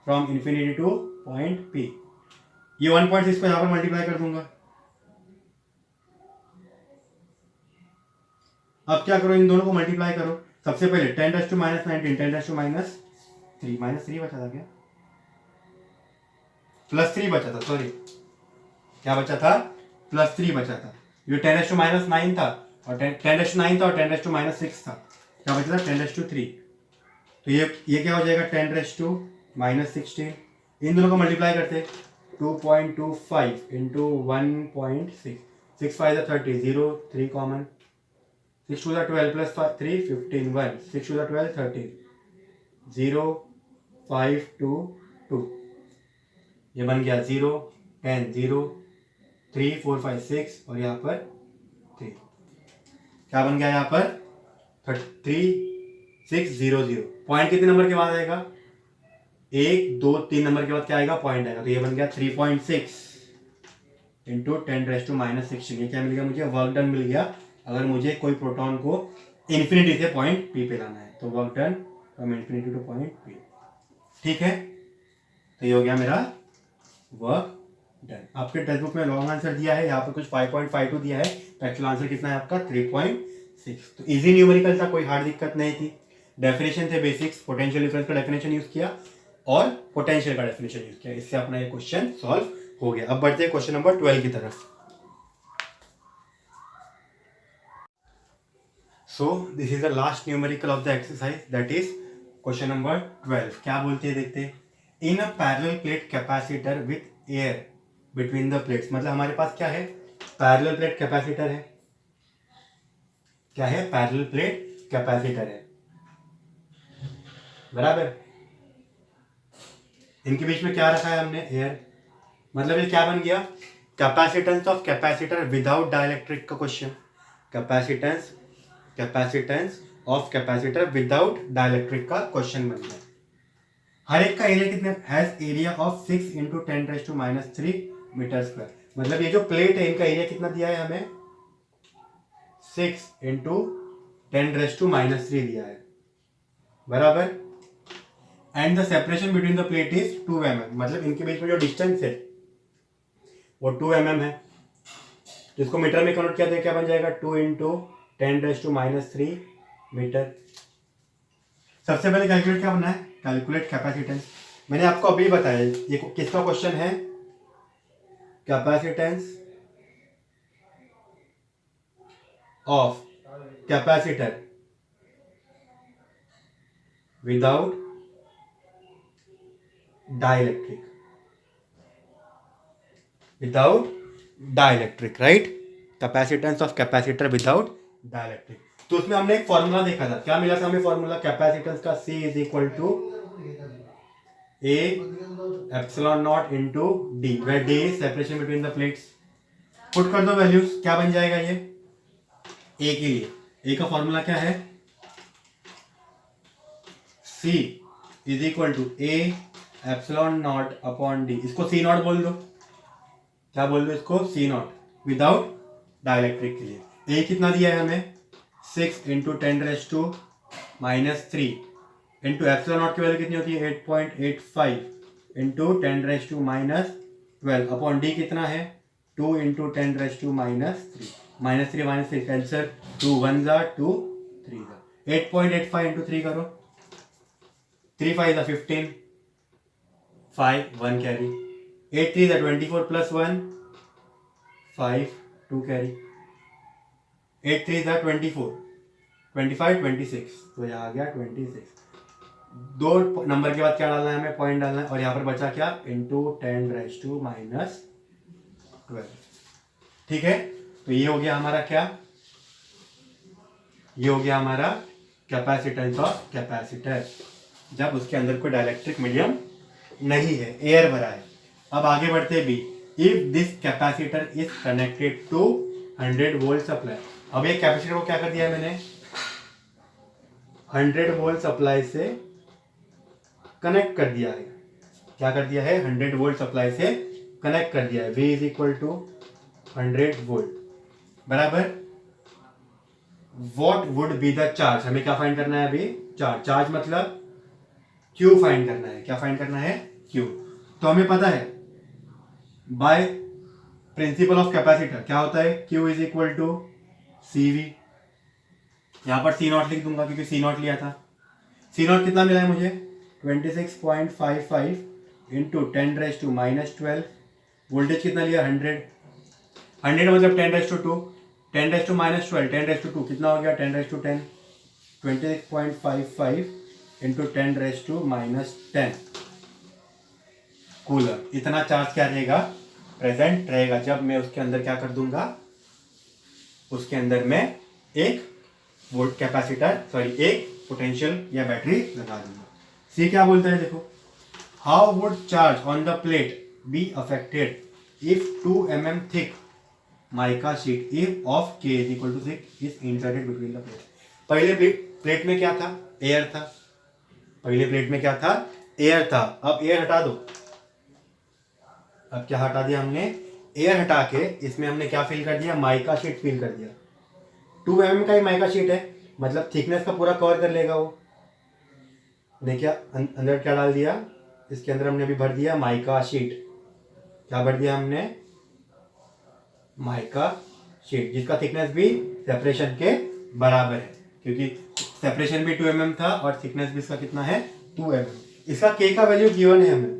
from infinity to point P. ये 1.6 को यहाँ पर मल्टीप्लाई कर दूंगा। अब क्या करो, इन दोनों को मल्टीप्लाई करो। सबसे पहले 10⁻⁻19 10⁻3 -3 बचा था क्या? +3 बचा था, सॉरी क्या बचा था? +3 बचा था। ये 10⁻⁹ था और 10⁻9 था और 10⁻6 था। क्या बचा था? 10⁻3। तो ये क्या हो जाएगा? 10⁻⁻16। इन दोनों को मल्टीप्लाई करते 2.25 इंटू 1.6 6 5 30 0 3 कॉमन 6 2 12 प्लस 3 15 1 6 2 12 13 0 5 2 2। ये बन गया 0 10 0 3 4 5 6 और यहाँ पर 3। क्या बन गया यहाँ पर? 3600। पॉइंट कितने नंबर के बाद आएगा? 1 2 3 नंबर के बाद क्या आएगा? पॉइंट आएगा। तो ये बन गया 3.6 इंटू 10⁻⁻16। ये क्या मिल गया मुझे? वर्क डन मिल गया। अगर मुझे कोई प्रोटॉन को इन्फिनिटी से पॉइंट पी पे लाना है तो work done from infinity to point P. ठीक है, तो ये हो गया मेरा वर्क डन। आपके टेक्स्ट बुक में लॉन्ग आंसर दिया है, यहाँ पर कुछ 5.52 दिया है, तो एक्चुअल आंसर कितना है आपका? 3.6। तो इजी न्यूमेरिकल था, कोई हार्ड दिक्कत नहीं थी। डेफिनेशन थे बेसिक्स, पोटेंशियल डिफरेंस का डेफिनेशन यूज किया और पोटेंशियल का डेफिनेशन यूज किया। इससे अपना ये क्वेश्चन सॉल्व हो गया। अब बढ़ते हैं क्वेश्चन नंबर 12 की तरफ। So this is the last numerical of the exercise, that is question number 12। क्या बोलते हैं देखते हैं। In a parallel plate capacitor with air between the plates, मतलब हमारे पास क्या है? पैरेलल प्लेट कैपेसिटर है। क्या है? पैरेलल प्लेट कैपेसिटर है, बराबर। इनके बीच में क्या रखा है हमने? एयर। मतलब ये क्या बन गया? Capacitance of capacitor without dielectric का question. Capacitance of capacitor without dielectric का क्वेश्चन बन गया। हर एक का एरिया कितने? Has area of 6 into 10⁻³ metre square. मतलब ये जो प्लेट है इनका एरिया कितना दिया है हमें? 6 इंटू 10⁻³ दिया है, बराबर। And the separation between the plate is 2 mm। मतलब इनके बीच में जो डिस्टेंस है वो 2 mm है। जिसको मीटर में कन्वर्ट किया तो क्या बन जाएगा? 2 इंटू 10⁻³ मीटर। सबसे पहले कैलकुलेट क्या करना है? Calculate capacitance. मैंने आपको अभी बताया ये किसका क्वेश्चन है? Capacitance of capacitor without dielectric, right. Capacitance of capacitor without dielectric. तो उसमें हमने एक फॉर्मूला देखा था। क्या मिला था हमें फॉर्मूला? कैपेसिटेंस का C is equal to A epsilon naught into D, where D is separation between the plates. Put कर दो वैल्यूज, क्या बन जाएगा ये? A के लिए A का फॉर्मूला क्या है? C is equal to A epsilon naught upon D। इसको C नॉट बोल दो। क्या बोल दो इसको? C नॉट विदाउट डाइलेक्ट्रिक के लिए। A कितना दिया है हमें? 6 इंटू 10⁻³ इंटू एप्सिलॉन नॉट की वैल्यू कितनी होती है? 8.85 इंटू 10⁻12 अपॉन D कितना है? 2 इंटू 10⁻³ -3 कैंसर 2 1 जा 2 3 जा 8.85 इंटू 3 करो, 3 5 जा 15 5 1 कैरी 8 3 जा 24 प्लस 1 5 2 कैरी 8 3 जा 24 25 26। तो यहाँ आ गया 26। 2 नंबर के बाद क्या डालना है हमें? पॉइंट डालना है। और यहाँ पर बचा क्या? इंटू 10⁻⁻12। ठीक है, तो ये हो गया हमारा क्या? ये हो गया हमारा कैपेसिटेंस ऑफ कैपेसिटर, जब उसके अंदर कोई डाइलेक्ट्रिक मीडियम नहीं है, एयर भरा है। अब आगे बढ़ते भी। If this capacitor is connected to 100 volt supply. अब एक कैपेसिटर को क्या कर दिया है मैंने? 100 वोल्ट सप्लाई से कनेक्ट कर दिया है। क्या कर दिया है? 100 वोल्ट सप्लाई से कनेक्ट कर दिया है। V is equal to 100 volt बराबर what would be the charge. हमें क्या फाइंड करना है अभी? चार्ज मतलब Q फाइंड करना है। क्या फाइंड करना है? Q। तो हमें पता है बाय प्रिंसिपल ऑफ कैपेसिटर क्या होता है? Q is equal to CV। यहां पर C0 लिख दूंगा क्योंकि C0 लिया था। C0 कितना मिला है मुझे? 26.55 इंटू 10⁻⁻12। वोल्टेज कितना लिया? 100 मतलब 10⁻2 10⁻⁻12 10⁻2 कितना हो गया? 10⁻10 26.55 इंटू 10⁻⁻10 कूलर। इतना चार्ज क्या रहेगा? प्रेजेंट रहेगा। जब मैं उसके अंदर क्या कर दूंगा? उसके अंदर मैं एक वोल्ट कैपेसिटर एक पोटेंशियल या बैटरी लगा दूंगा। सी क्या बोलता है देखो, how would charge on the plate be affected if 2 mm thick mica sheet if of K is equal to 6 is inserted between the plate. पहले प्लेट में क्या था? एयर था। पहले प्लेट में क्या था? एयर था। अब एयर हटा दो। अब क्या हटा दिया हमने? एयर हटा के इसमें हमने क्या फिल कर दिया? माइका शीट फिल कर दिया। 2 mm का ही माइका शीट है, मतलब थिकनेस का पूरा कवर कर लेगा वो। देखिए अंदर क्या डाल दिया? इसके अंदर हमने अभी भर दिया माइका शीट। क्या भर दिया हमने? माइका शीट, जिसका थिकनेस भी सेपरेशन के बराबर है, क्योंकि सेपरेशन भी 2 mm था और थिकनेस भी इसका कितना है? 2 mm। इसका के का वैल्यू गिवन है हमें,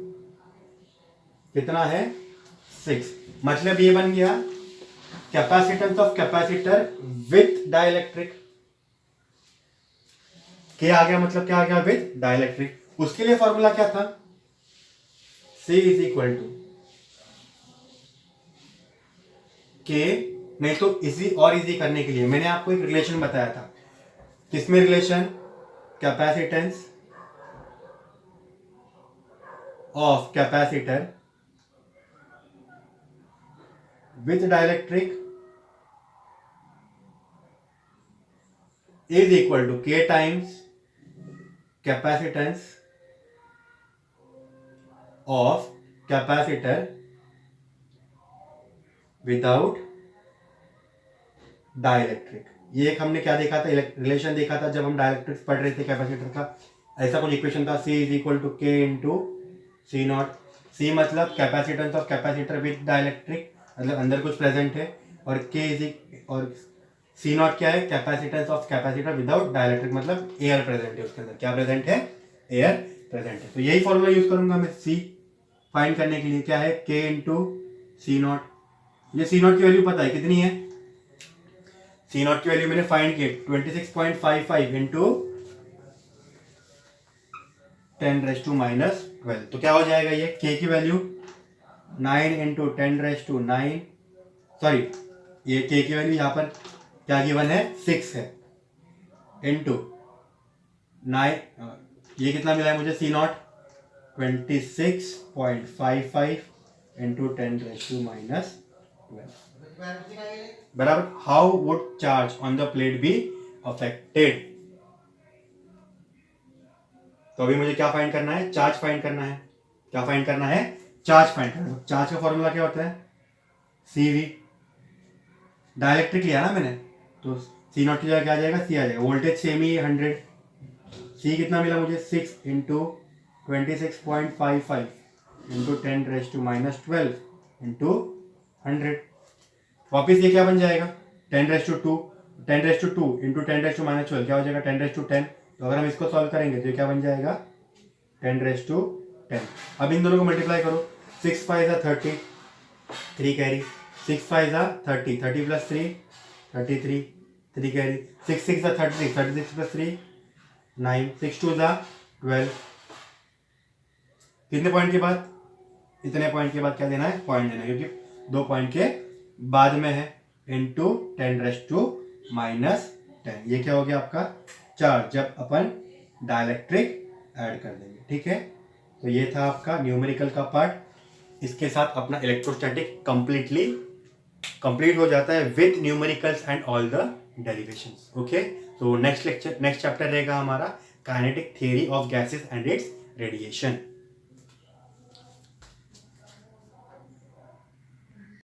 कितना है? 6। मतलब ये बन गया capacitance of capacitor with dielectric. के आ गया, मतलब क्या आ गया? With dielectric. उसके लिए फॉर्मूला क्या था? C इज इक्वल टू के। नहीं तो इजी और इजी करने के लिए मैंने आपको एक रिलेशन बताया था। किसमें relation? Capacitance of capacitor with dielectric is equal to k times capacitance of capacitor without dielectric. ये एक हमने क्या देखा था? रिलेशन देखा था जब हम डाइलेक्ट्रिक्स पढ़ रहे थे कैपेसिटर का। ऐसा कुछ इक्वेशन था, C इज इक्वल टू के इंटू C0। C मतलब capacitance of capacitor with dielectric, मतलब अंदर कुछ प्रेजेंट है, और के और C0 क्या है? Capacitance of capacitor without dielectric, मतलब एयर प्रेजेंट है उसके अंदर। क्या प्रेजेंट है? एयर प्रेजेंट है। तो यही फॉर्मूला यूज करूंगा मैं C फाइंड करने के लिए। क्या है? के इंटू C0। ये C0 की वैल्यू पता है कितनी है? C0 की वैल्यू मैंने फाइंड की 26.55 इंटू 10⁻⁻12। तो क्या हो जाएगा ये? K की वैल्यू 9 इंटू 10⁻⁹। सॉरी, ये K की वैल्यू यहाँ पर क्या गिवन है? 6 है इंटू 9। ये कितना मिला है मुझे? C0 26.55 इंटू 10⁻⁻12 बराबर how would charge on the plate be affected. तो अभी मुझे क्या फाइंड करना है? चार्ज फाइंड करना है। क्या फाइंड करना है? चार्ज फाइंड करना है। चार्ज का फॉर्मूला क्या होता है? CV। डाइलेक्ट्रिक लिया ना मैंने, तो C0 की जगह क्या आ जाएगा? C आ जाएगा। वोल्टेज सेम ही 100। C कितना मिला मुझे? 6 इंटू 26.55 इंटू 10⁻⁻12 इंटू 100। वापिस ये क्या बन जाएगा? 10⁻2 इंटू 10⁻⁻12 क्या हो जाएगा? 10⁻10। तो अगर हम इसको सॉल्व करेंगे तो ये क्या बन जाएगा? 10⁻10। अब इन दोनों को मल्टीप्लाई करो। 6 5 30, 3 कैरी, 6 5 30, 30 प्लस 3 33, 3 कैरी, 6 6 36, 36 प्लस 3 9, 6 2 12। कितने पॉइंट के बाद? इतने पॉइंट के बाद क्या देना है? पॉइंट देना है, क्योंकि 2 पॉइंट के बाद में है। इंटू 10⁻⁻10। ये क्या हो गया आपका? चार्ज, जब अपन डाइलेक्ट्रिक ऐड कर देंगे। ठीक है, तो ये था आपका न्यूमेरिकल का पार्ट। इसके साथ अपना इलेक्ट्रोस्टैटिक कंप्लीट हो जाता है with numericals and all the derivations. Okay, तो नेक्स्ट चैप्टर रहेगा हमारा kinetic theory of gases and it's radiation.